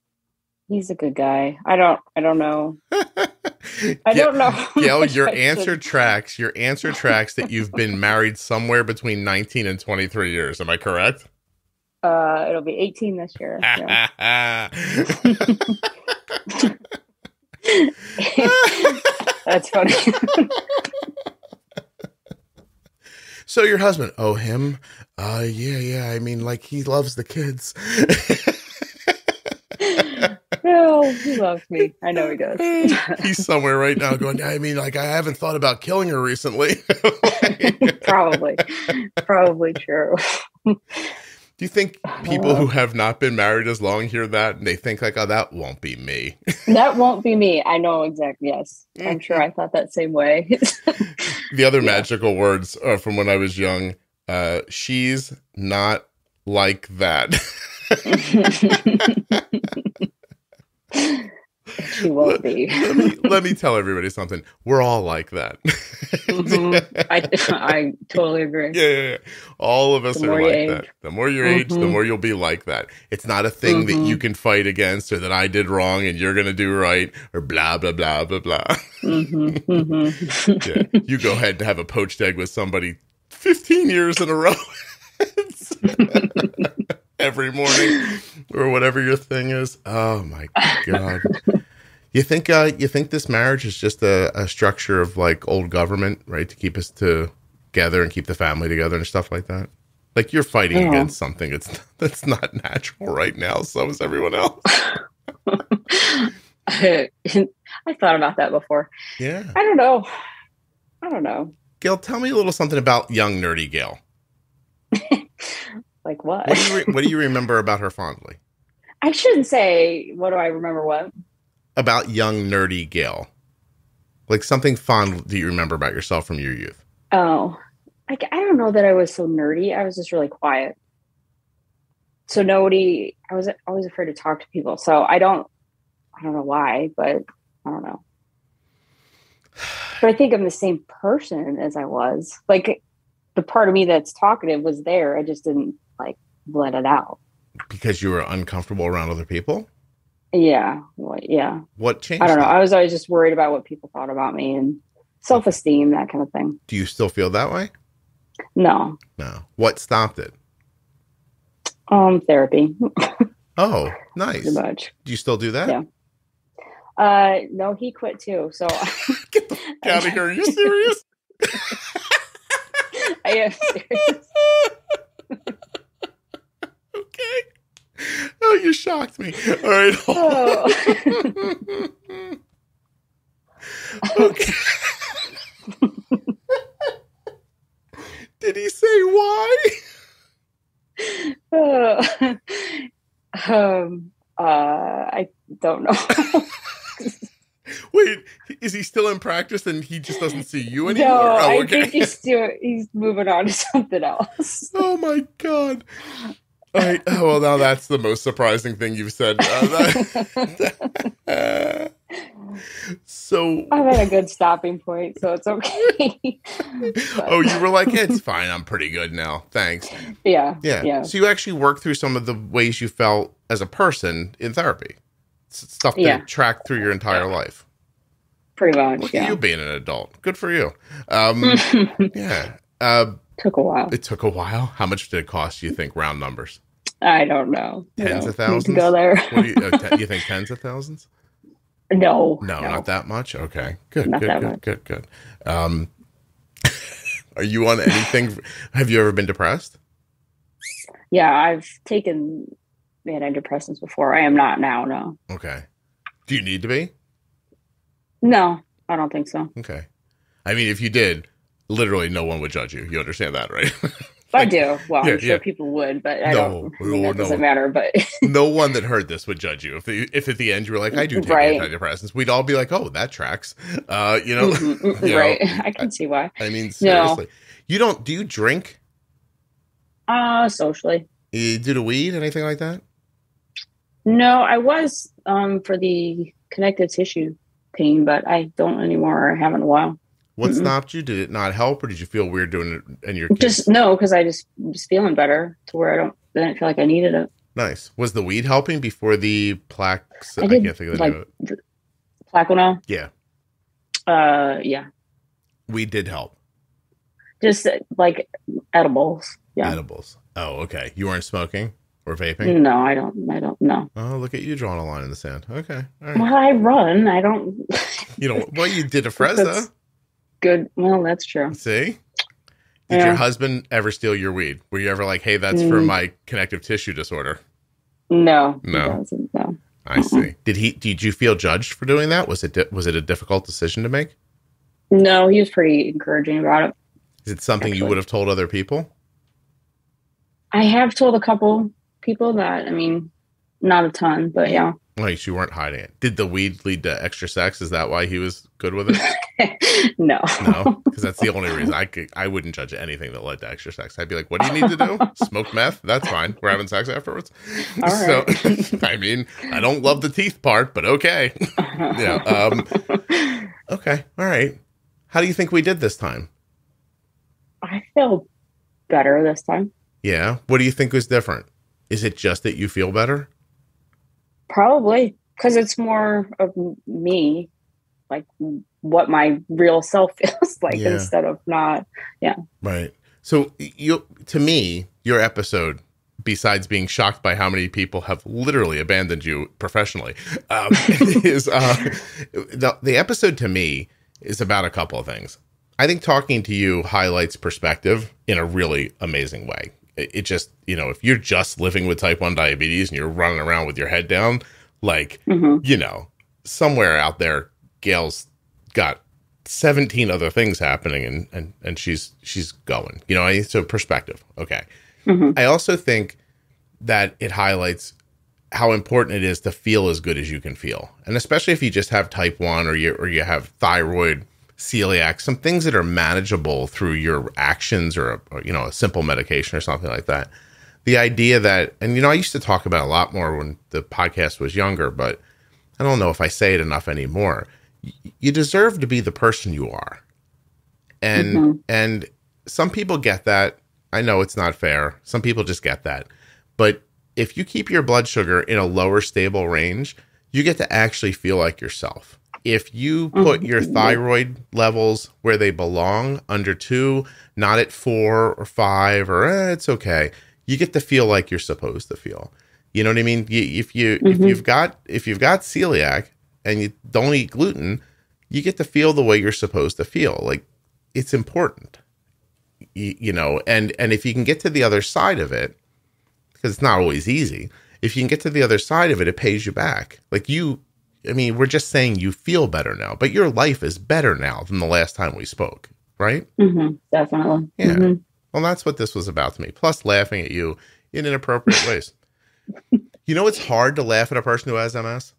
He's a good guy. I don't know. I don't know. Gail, your answer tracks that you've been married somewhere between 19 and 23 years. Am I correct? It'll be 18 this year. Yeah. That's funny. So your husband, him? Yeah. I mean, like, he loves the kids. No, he loves me. I know he does. He's somewhere right now going, I mean, like, I haven't thought about killing her recently. Probably true. Do you think people who have not been married as long hear that and they think like, oh, that won't be me? That won't be me. I know exactly. Yes. I'm sure I thought that same way. The other magical words from when I was young, she's not like that. She won't be. Let me tell everybody something. We're all like that. I totally agree. Yeah. All of us are like that. The more you age, the more you'll be like that. It's not a thing that you can fight against, or that I did wrong and you're going to do right, or blah, blah, blah, blah, blah. Yeah. You go ahead and have a poached egg with somebody 15 years in a row. Every morning, or whatever your thing is. Oh my God. You think this marriage is just a structure of like old government, right? To keep us together and keep the family together and stuff like that? Like, you're fighting against something that's not natural right now. So is everyone else. I thought about that before. Yeah. I don't know. Gail, tell me a little something about young nerdy Gail. Like what? What do you remember about her fondly? I shouldn't say, what do I remember what? About young nerdy Gail. Like, something fond do you remember about yourself from your youth? Oh, I don't know that I was so nerdy. I was just really quiet. So I was always afraid to talk to people. So I don't know why, but I don't know. But I think I'm the same person as I was. Like, the part of me that's talkative was there. I just didn't let it out. Because you were uncomfortable around other people? Yeah. Well, yeah. What changed? I don't know. I was always just worried about what people thought about me and self-esteem, that kind of thing. Do you still feel that way? No. What stopped it? Therapy. Oh, nice. Pretty much. Do you still do that? Yeah. No, he quit too. So get the fuck out of here. Are you serious? I am serious. Okay. Oh, you shocked me. All right. Okay. Did he say why? I don't know. Wait, is he still in practice and he just doesn't see you anymore? No, I think he's moving on to something else. Oh my God. Well, now that's the most surprising thing you've said. So I'm at a good stopping point, so it's okay. Oh, you were like, it's fine. I'm pretty good now. Thanks. Yeah. So you actually worked through some of the ways you felt as a person in therapy. Stuff that tracked through your entire life. Pretty much, Look at you being an adult. Good for you. Yeah. Took a while. It took a while. How much did it cost, you think, round numbers? I don't know. Tens of thousands? Need to go there. What do you think tens of thousands? No, not that much. Okay, good. Are you on anything? Have you ever been depressed? Yeah, I've taken antidepressants before. I am not now. No. Okay. Do you need to be? No, I don't think so. Okay. I mean, if you did, literally no one would judge you. You understand that, right? I do. Well, I'm sure people would, but I don't. It doesn't matter. But no one that heard this would judge you. If at the end you were like, "I do take antidepressants," we'd all be like, "Oh, that tracks." You know, right? I can see why. I mean, seriously, you don't. Do you drink? Socially. You do the weed, anything like that? No, I was for the connective tissue pain, but I don't anymore. I haven't in a while. What stopped you? Did it not help, or did you feel weird doing it? And your just no, because I just was feeling better to where I didn't feel like I needed it. Nice. Was the weed helping before the plaques? I can't think of the name of it. Plaquenil? Yeah. Yeah. Weed did help. Just like edibles. Yeah. Edibles. Oh, okay. You weren't smoking or vaping? No, I don't know. Oh, look at you drawing a line in the sand. Okay. All right. Well, I run. I don't. Well, you did a Fresno. Good. Well, that's true. See? Did your husband ever steal your weed? Were you ever like, hey, that's for my connective tissue disorder? No. No. I see. Did you feel judged for doing that? Was it a difficult decision to make? No, he was pretty encouraging about it. Is it something you would have told other people? I have told a couple people that, I mean, not a ton, but yeah. Like, you weren't hiding it. Did the weed lead to extra sex? Is that why he was good with it? No. No? Because that's the only reason. I wouldn't judge anything that led to extra sex. I'd be like, what do you need to do? Smoke meth? That's fine. We're having sex afterwards. All right. So, I mean, I don't love the teeth part, but okay. Yeah. Okay. All right. How do you think we did this time? I feel better this time. Yeah. What do you think was different? Is it just that you feel better? Probably, because it's more of me, like what my real self feels like instead of not. Yeah. Right. So to me, your episode, besides being shocked by how many people have literally abandoned you professionally, is the episode to me is about a couple of things. I think talking to you highlights perspective in a really amazing way. It just, if you're just living with type 1 diabetes and you're running around with your head down, like, somewhere out there, Gail's got 17 other things happening and she's going, so perspective. Okay. I also think that it highlights how important it is to feel as good as you can feel. And especially if you just have type 1 or you have thyroid, celiac, some things that are manageable through your actions or a simple medication or something like that. The idea that, and I used to talk about a lot more when the podcast was younger, but I don't know if I say it enough anymore. You deserve to be the person you are. And some people get that. I know it's not fair. Some people just get that. But if you keep your blood sugar in a lower stable range, you get to actually feel like yourself. If you put your thyroid levels where they belong, under 2, not at 4 or 5, or it's okay, you get to feel like you're supposed to feel. You know what I mean? If you've got celiac and you don't eat gluten, you get to feel the way you're supposed to feel. Like, it's important. And if you can get to the other side of it, because it's not always easy, if you can get to the other side of it, it pays you back. Like we're just saying you feel better now, but your life is better now than the last time we spoke, right? Definitely. Yeah. Well, that's what this was about to me. Plus laughing at you in inappropriate ways. It's hard to laugh at a person who has MS.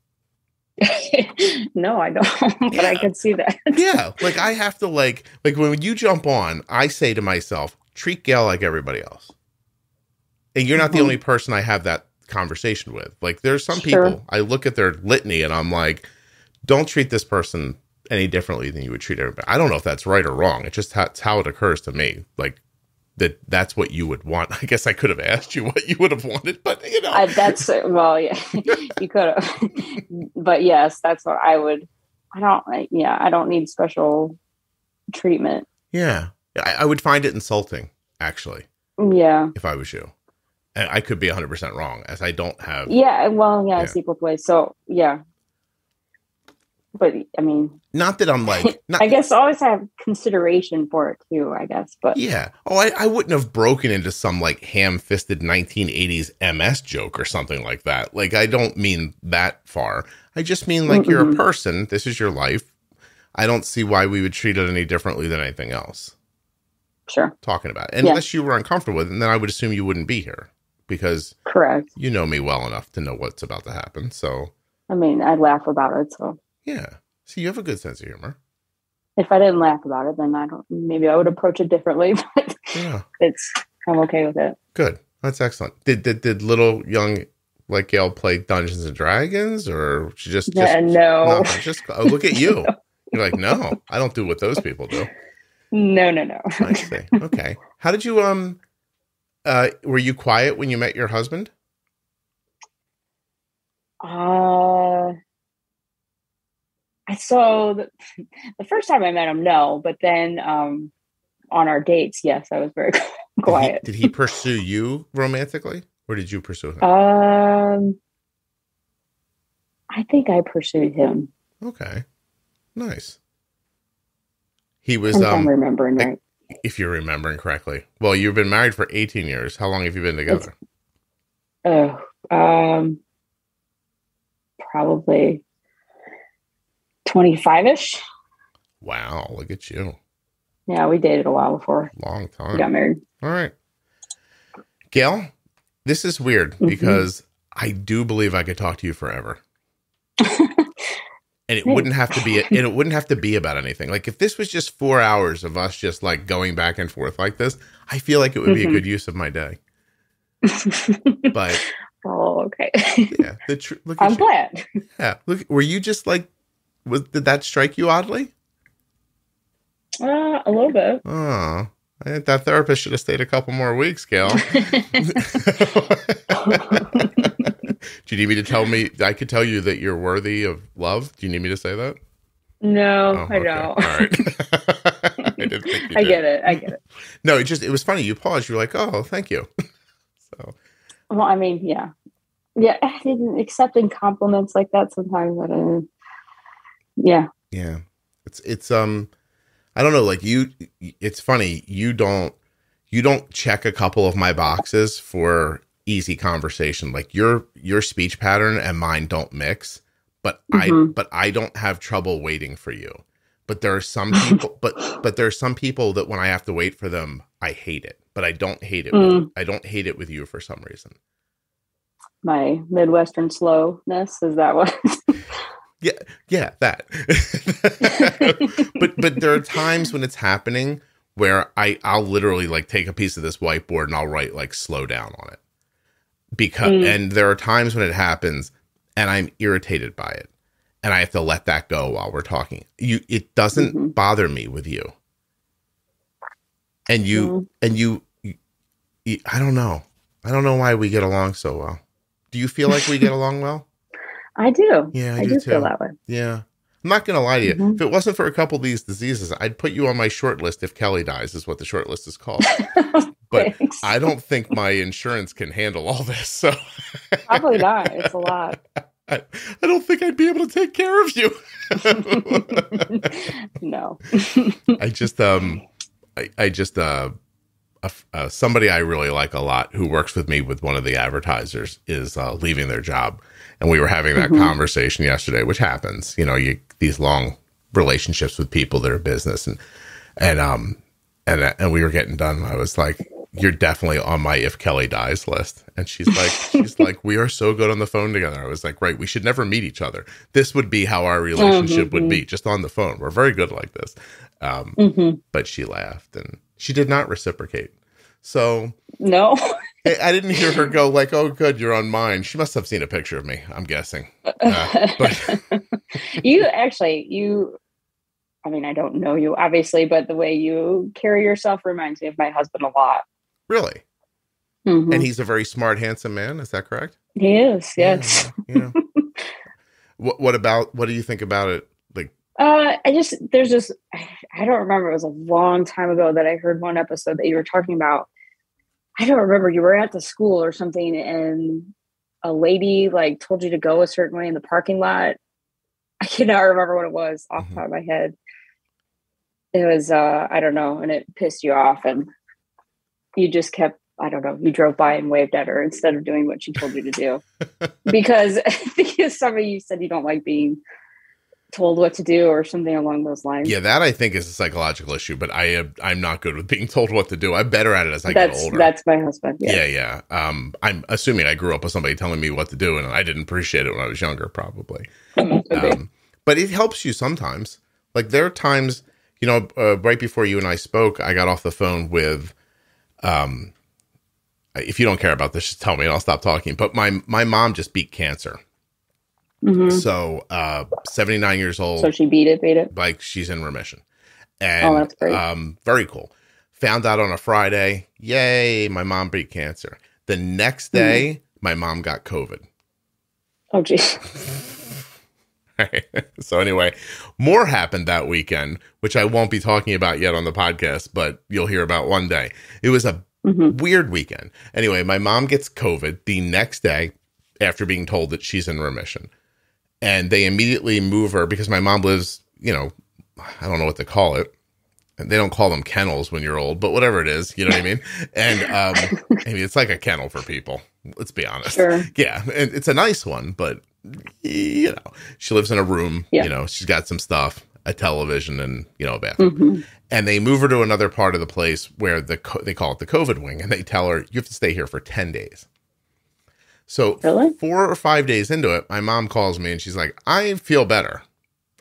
No, I don't, but I can see that. Yeah. Like I have to like when you jump on, I say to myself, treat Gail like everybody else. And you're not the only person I have that conversation with. Like, there's some people, I look at their litany and I'm like, don't treat this person any differently than you would treat everybody. I don't know if that's right or wrong. It's just how it occurs to me. Like, that's what you would want. I guess I could have asked you what you would have wanted, but you know. Yeah, you could have. But yes, that's what I would. I don't need special treatment. Yeah. I would find it insulting, actually. Yeah. If I was you. And I could be 100% wrong, as I don't have. Yeah, well, yeah. I see both ways. So, yeah. But, I mean. Not that I'm like. I guess always have consideration for it, too, I guess. But yeah. Oh, I wouldn't have broken into some, like, ham-fisted 1980s MS joke or something like that. Like, I don't mean that far. I just mean, like, you're a person. This is your life. I don't see why we would treat it any differently than anything else. Sure. Talking about it. Unless you were uncomfortable with it, and then I would assume you wouldn't be here. Because correct. You know me well enough to know what's about to happen. So, I mean, I'd laugh about it. So, yeah. So, you have a good sense of humor. If I didn't laugh about it, then maybe I would approach it differently. But yeah. I'm okay with it. Good. That's excellent. Did little young, like, Gail play Dungeons and Dragons, or she just no. Look at you. No. You're like, no, I don't do what those people do. No. I see. Okay. How did you, were you quiet when you met your husband? So the first time I met him, no, but then, on our dates, yes, I was very quiet. Did he pursue you romantically, or did you pursue him? I think I pursued him. Okay. Nice. He was, I'm remembering right. If you're remembering correctly. Well, you've been married for 18 years. How long have you been together? Probably 25-ish. Wow, look at you. Yeah, we dated a while before. Long time. We got married. All right. Gail, this is weird because I do believe I could talk to you forever. And it wouldn't have to be about anything. Like, if this was just 4 hours of us just like going back and forth like this, I feel like it would be a good use of my day. But okay. Yeah, look at I'm glad. Yeah, look. Were you just like? Did that strike you oddly? A little bit. Oh, I think that therapist should have stayed a couple more weeks, Gail. Do you need me to tell me? I could tell you that you're worthy of love. Do you need me to say that? No, I don't. All right. I didn't think you I get it. No, it was funny. You paused. You're like, oh, thank you. So. Well, I mean, yeah. Accepting compliments like that sometimes. Yeah. Yeah. It's I don't know. Like it's funny. You don't check a couple of my boxes for easy conversation. Like your speech pattern and mine don't mix, but I don't have trouble waiting for you. But there are some people, but there are some people that when I have to wait for them, I hate it. But I don't hate it. I don't hate it with you for some reason. My Midwestern slowness, is that what? Yeah, that. but there are times when it's happening where I'll literally like take a piece of this whiteboard and I'll write like slow down on it. And there are times when it happens and I'm irritated by it and I have to let that go while we're talking. It doesn't bother me with you. And you, I don't know. I don't know why we get along so well. Do you feel like we get along well? I do. Yeah, I do feel that way. Yeah. I'm not going to lie to you. If it wasn't for a couple of these diseases, I'd put you on my short list if Kelly dies, is what the short list is called. But I don't think my insurance can handle all this. So probably not. It's a lot. I don't think I'd be able to take care of you. No. Somebody I really like a lot who works with me with one of the advertisers is leaving their job. And we were having that conversation yesterday, which happens, these long relationships with people that are business and we were getting done. I was like, you're definitely on my if Kelly dies list. And she's like, we are so good on the phone together. I was like, right, we should never meet each other. This would be how our relationship would be, just on the phone. We're very good like this. But she laughed and she did not reciprocate. So no. I didn't hear her go like, "Oh, good, you're on mine." She must have seen a picture of me, I'm guessing. But I mean, I don't know you obviously, but the way you carry yourself reminds me of my husband a lot. Really? Mm-hmm. And he's a very smart, handsome man. Is that correct? He is. Yes. Yeah. What do you think about it? Like, I don't remember. It was a long time ago that I heard one episode that you were talking about. I don't remember. You were at the school or something and a lady like told you to go a certain way in the parking lot. I cannot remember what it was off the top of my head. It was, I don't know. And it pissed you off and you just kept, I don't know, you drove by and waved at her instead of doing what she told you to do. Because I think somebody you said you don't like being told what to do or something along those lines. Yeah, that I think is a psychological issue, but I'm not good with being told what to do. I'm better at it as I get older. That's my husband. Yeah. I'm assuming I grew up with somebody telling me what to do, and I didn't appreciate it when I was younger, probably. But it helps you sometimes. Like there are times, right before you and I spoke, I got off the phone with, if you don't care about this, just tell me and I'll stop talking. But my mom just beat cancer. Mm-hmm. So, 79 years old. So she beat it. Like she's in remission. And, that's great. Very cool. Found out on a Friday. Yay. My mom beat cancer. The next day, my mom got COVID. Oh, geez. Right. So anyway, more happened that weekend, which I won't be talking about yet on the podcast, but you'll hear about one day. It was a weird weekend. Anyway, my mom gets COVID the next day after being told that she's in remission. And they immediately move her because my mom lives, I don't know what to call it. They don't call them kennels when you're old, but whatever it is, you know what I mean? And I mean, it's like a kennel for people. Let's be honest. Sure. Yeah. And it's a nice one, but she lives in a room, she's got some stuff, a television and, a bathroom. Mm-hmm. And they move her to another part of the place where they call it the COVID wing. And they tell her, you have to stay here for 10 days. So really? 4 or 5 days into it, my mom calls me and she's like, I feel better.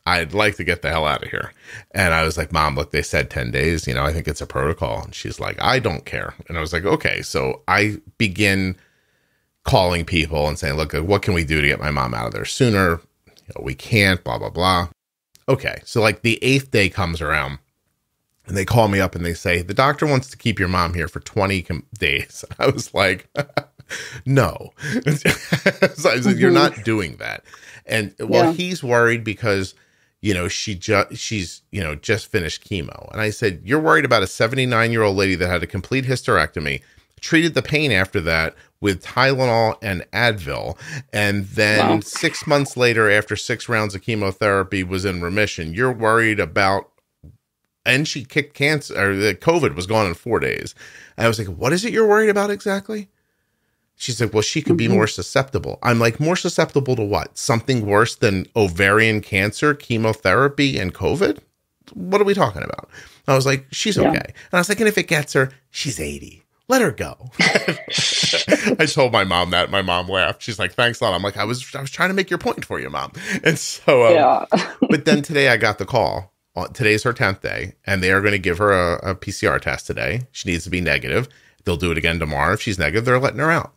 I'd like to get the hell out of here. And I was like, Mom, look, they said 10 days, I think it's a protocol. And she's like, I don't care. And I was like, okay. So I begin calling people and saying, look, what can we do to get my mom out of there sooner? We can't, blah, blah, blah. Okay. So like the 8th day comes around and they call me up and they say, the doctor wants to keep your mom here for 20 days. I was like, no. So I said, you're not doing that. And he's worried because, she's just finished chemo. And I said, you're worried about a 79-year-old lady that had a complete hysterectomy, treated the pain after that with Tylenol and Advil. And then 6 months later, after 6 rounds of chemotherapy, was in remission. You're worried about, and she kicked cancer, or the COVID was gone in 4 days. And I was like, what is it you're worried about exactly? She's like, well, she could be more susceptible. I'm like, more susceptible to what? Something worse than ovarian cancer, chemotherapy, and COVID? What are we talking about? I was like, she's okay. And I was like, and if it gets her, she's 80. Let her go. I told my mom that. My mom laughed. She's like, thanks a lot. I'm like, I was trying to make your point for you, Mom. And so, but then today I got the call. Today's her 10th day, and they are going to give her a PCR test today. She needs to be negative. They'll do it again tomorrow. If she's negative, they're letting her out.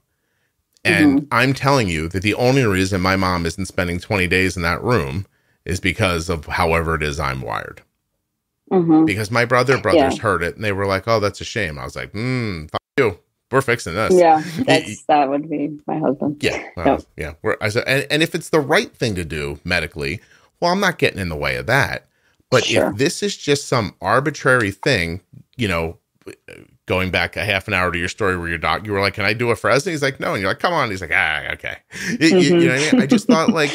And I'm telling you that the only reason my mom isn't spending 20 days in that room is because of however it is I'm wired. Because my brothers heard it and they were like, oh, that's a shame. I was like, fuck you. We're fixing this. Yeah, that would be my husband. Yeah. Yeah. I said, and if it's the right thing to do medically, well, I'm not getting in the way of that. But if this is just some arbitrary thing, going back a half an hour to your story where you were like, can I do a Fresno? He's like, no. And you're like, come on. He's like, okay. You know what I mean? I just thought like,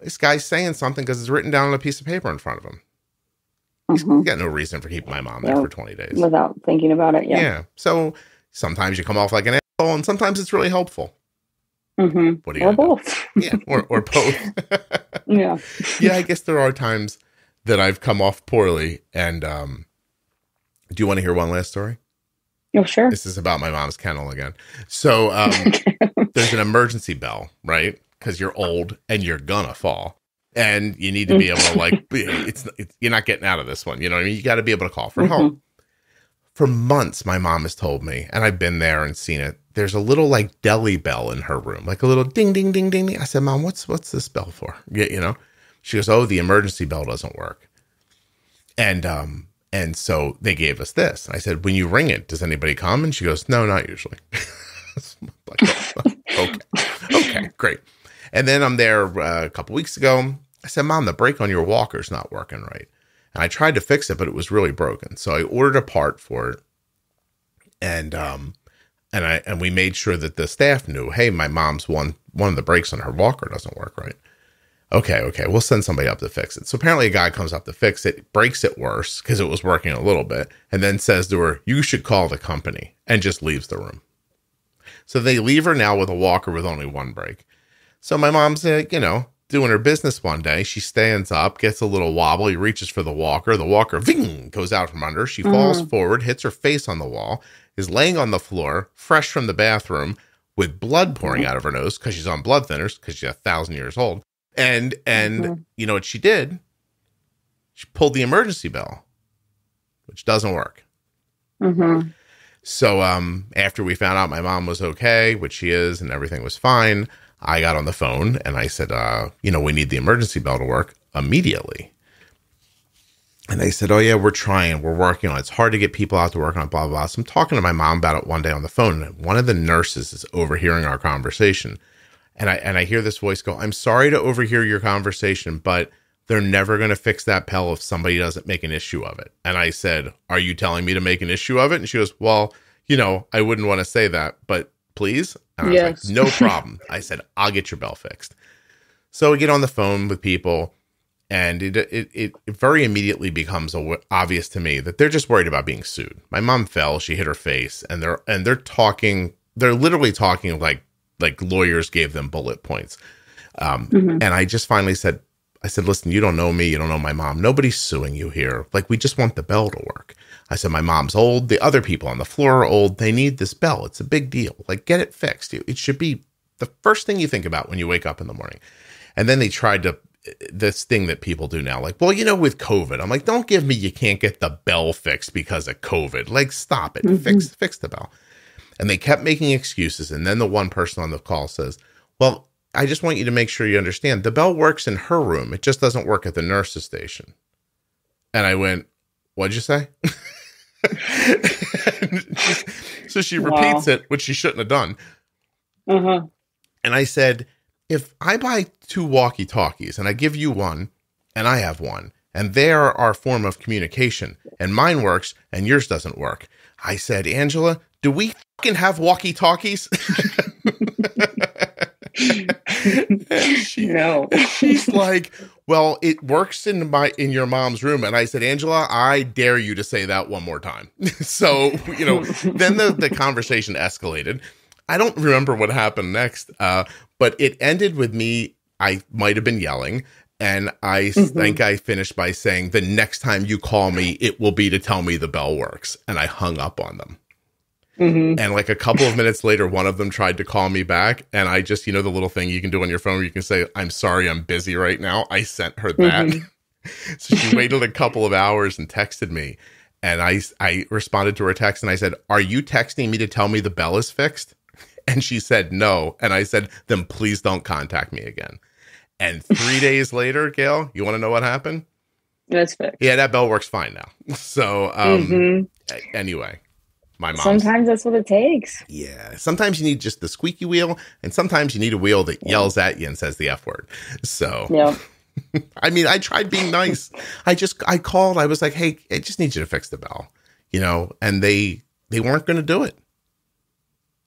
this guy's saying something because it's written down on a piece of paper in front of him. He's got no reason for keeping my mom there for 20 days. Without thinking about it, Yeah. So sometimes you come off like an asshole and sometimes it's really helpful. What do you Or both. Yeah, or both. Yeah, I guess there are times that I've come off poorly. And do you want to hear one last story? Oh, sure. This is about my mom's kennel again. So there's an emergency bell, right? Because you're old and you're gonna fall. And you need to be able to you're not getting out of this one. You know what I mean? You got to be able to call for help. for months, my mom has told me, and I've been there and seen it, there's a little like deli bell in her room, like a little ding, ding, ding, ding, ding. I said, Mom, what's this bell for? She goes, oh, the emergency bell doesn't work. And so they gave us this. And I said, when you ring it, does anybody come? And she goes, no, not usually. Like, okay, great. And then I'm there a couple weeks ago. I said, Mom, the brake on your walker's not working right. And I tried to fix it, but it was really broken. So I ordered a part for it. And we made sure that the staff knew, hey, my mom's one of the brakes on her walker doesn't work right. Okay, we'll send somebody up to fix it. So apparently a guy comes up to fix it, breaks it worse because it was working a little bit, and then says to her, you should call the company, and just leaves the room. So they leave her now with a walker with only one brake. So my mom's, doing her business one day. She stands up, gets a little wobbly, reaches for the walker. The walker, ving, goes out from under. She falls forward, hits her face on the wall, is laying on the floor, fresh from the bathroom, with blood pouring out of her nose because she's on blood thinners because she's 1,000 years old. And you know what she did? She pulled the emergency bell, which doesn't work. Mm-hmm. So after we found out my mom was okay, which she is, and everything was fine, I got on the phone and I said, we need the emergency bell to work immediately. And they said, oh, yeah, we're trying. We're working on it. It's hard to get people out to work on it, blah, blah, blah. So I'm talking to my mom about it one day on the phone. And one of the nurses is overhearing our conversation. And I hear this voice go, I'm sorry to overhear your conversation, but they're never going to fix that bell if somebody doesn't make an issue of it. And I said, are you telling me to make an issue of it? And she goes, well, I wouldn't want to say that, but please. And I was like, no problem. I said, I'll get your bell fixed. So we get on the phone with people, and it very immediately becomes obvious to me that they're just worried about being sued. My mom fell, she hit her face, and they're literally talking like lawyers gave them bullet points. And I just finally said, listen, you don't know me. You don't know my mom. Nobody's suing you here. Like, we just want the bell to work. I said, my mom's old. The other people on the floor are old. They need this bell. It's a big deal. Like, get it fixed. It should be the first thing you think about when you wake up in the morning. And then they tried this thing that people do now. Like, well, with COVID, I'm like, don't give me, you can't get the bell fixed because of COVID. Like, stop it. Fix the bell. And they kept making excuses. And then the one person on the call says, well, I just want you to make sure you understand the bell works in her room. It just doesn't work at the nurse's station. And I went, what'd you say? So she repeats it, which she shouldn't have done. And I said, if I buy 2 walkie-talkies and I give you one and I have one, and they're our form of communication, and mine works and yours doesn't work, I said, Angela, do we fucking have walkie-talkies? She's like, well, it works in your mom's room. And I said, Angela, I dare you to say that one more time. So, then the conversation escalated. I don't remember what happened next, but it ended with me. I might have been yelling. And I think I finished by saying, the next time you call me, it will be to tell me the bell works. And I hung up on them. And like a couple of minutes later, one of them tried to call me back. And I just, the little thing you can do on your phone where you can say, I'm sorry, I'm busy right now. I sent her that. So she waited a couple of hours and texted me. And I responded to her text and I said, are you texting me to tell me the bell is fixed? And she said, no. And I said, then please don't contact me again. And 3 days later, Gail, you want to know what happened? That's fixed. Yeah, that bell works fine now. So anyway. My mom. Sometimes that's what it takes. Yeah. Sometimes you need just the squeaky wheel, and sometimes you need a wheel that yells at you and says the F word. So, I mean, I tried being nice. I called. I was like, hey, I just need you to fix the bell, and they weren't going to do it.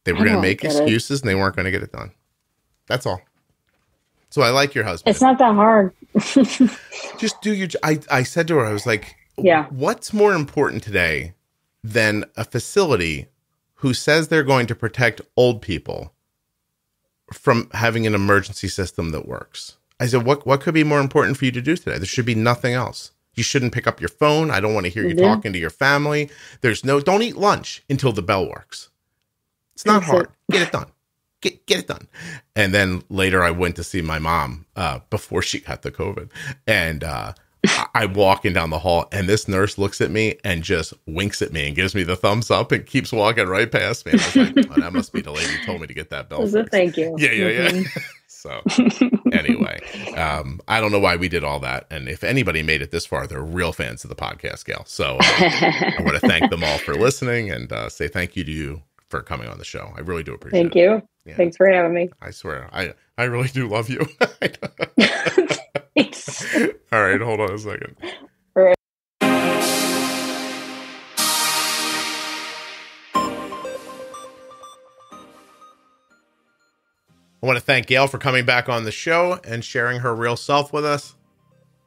They were going to make excuses and they weren't going to get it done. That's all. So I like your husband. It's not that hard. Just do your, I said to her, I was like, what's more important today than a facility who says they're going to protect old people from having an emergency system that works? I said, what could be more important for you to do today? There should be nothing else. You shouldn't pick up your phone. I don't want to hear you talking to your family. Don't eat lunch until the bell works. It's not hard. Get it done. Get it done. And then later I went to see my mom before she got the COVID. And I'm walking down the hall and this nurse looks at me and just winks at me and gives me the thumbs up and keeps walking right past me. And I was like, oh, that must be the lady who told me to get that bell fixed. Thank you. Yeah. So anyway, I don't know why we did all that. And if anybody made it this far, they're real fans of the podcast, Gail. So I want to thank them all for listening and say thank you to you for coming on the show. I really do appreciate it. Thank you. Yeah. Thanks for having me. I swear, I really do love you. Thanks. All right, hold on a second. All right. I want to thank Gail for coming back on the show and sharing her real self with us.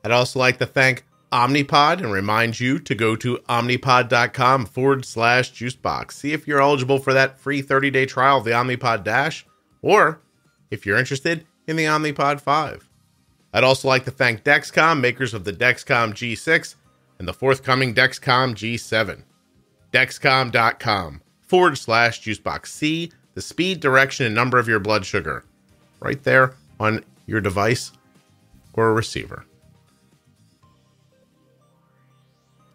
I'd also like to thank Omnipod and remind you to go to omnipod.com/juicebox. See if you're eligible for that free 30-day trial of the Omnipod DASH, or if you're interested in the Omnipod 5. I'd also like to thank Dexcom, makers of the Dexcom G6 and the forthcoming Dexcom G7. Dexcom.com/juicebox. See the speed, direction, and number of your blood sugar right there on your device or a receiver.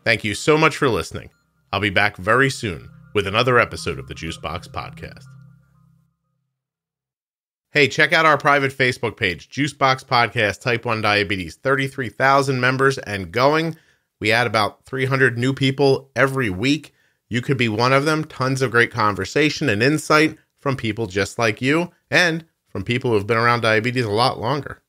Thank you so much for listening. I'll be back very soon with another episode of the Juicebox Podcast. Hey, check out our private Facebook page, Juicebox Podcast Type 1 Diabetes. 33,000 members and going. We add about 300 new people every week. You could be one of them. Tons of great conversation and insight from people just like you and from people who have been around diabetes a lot longer.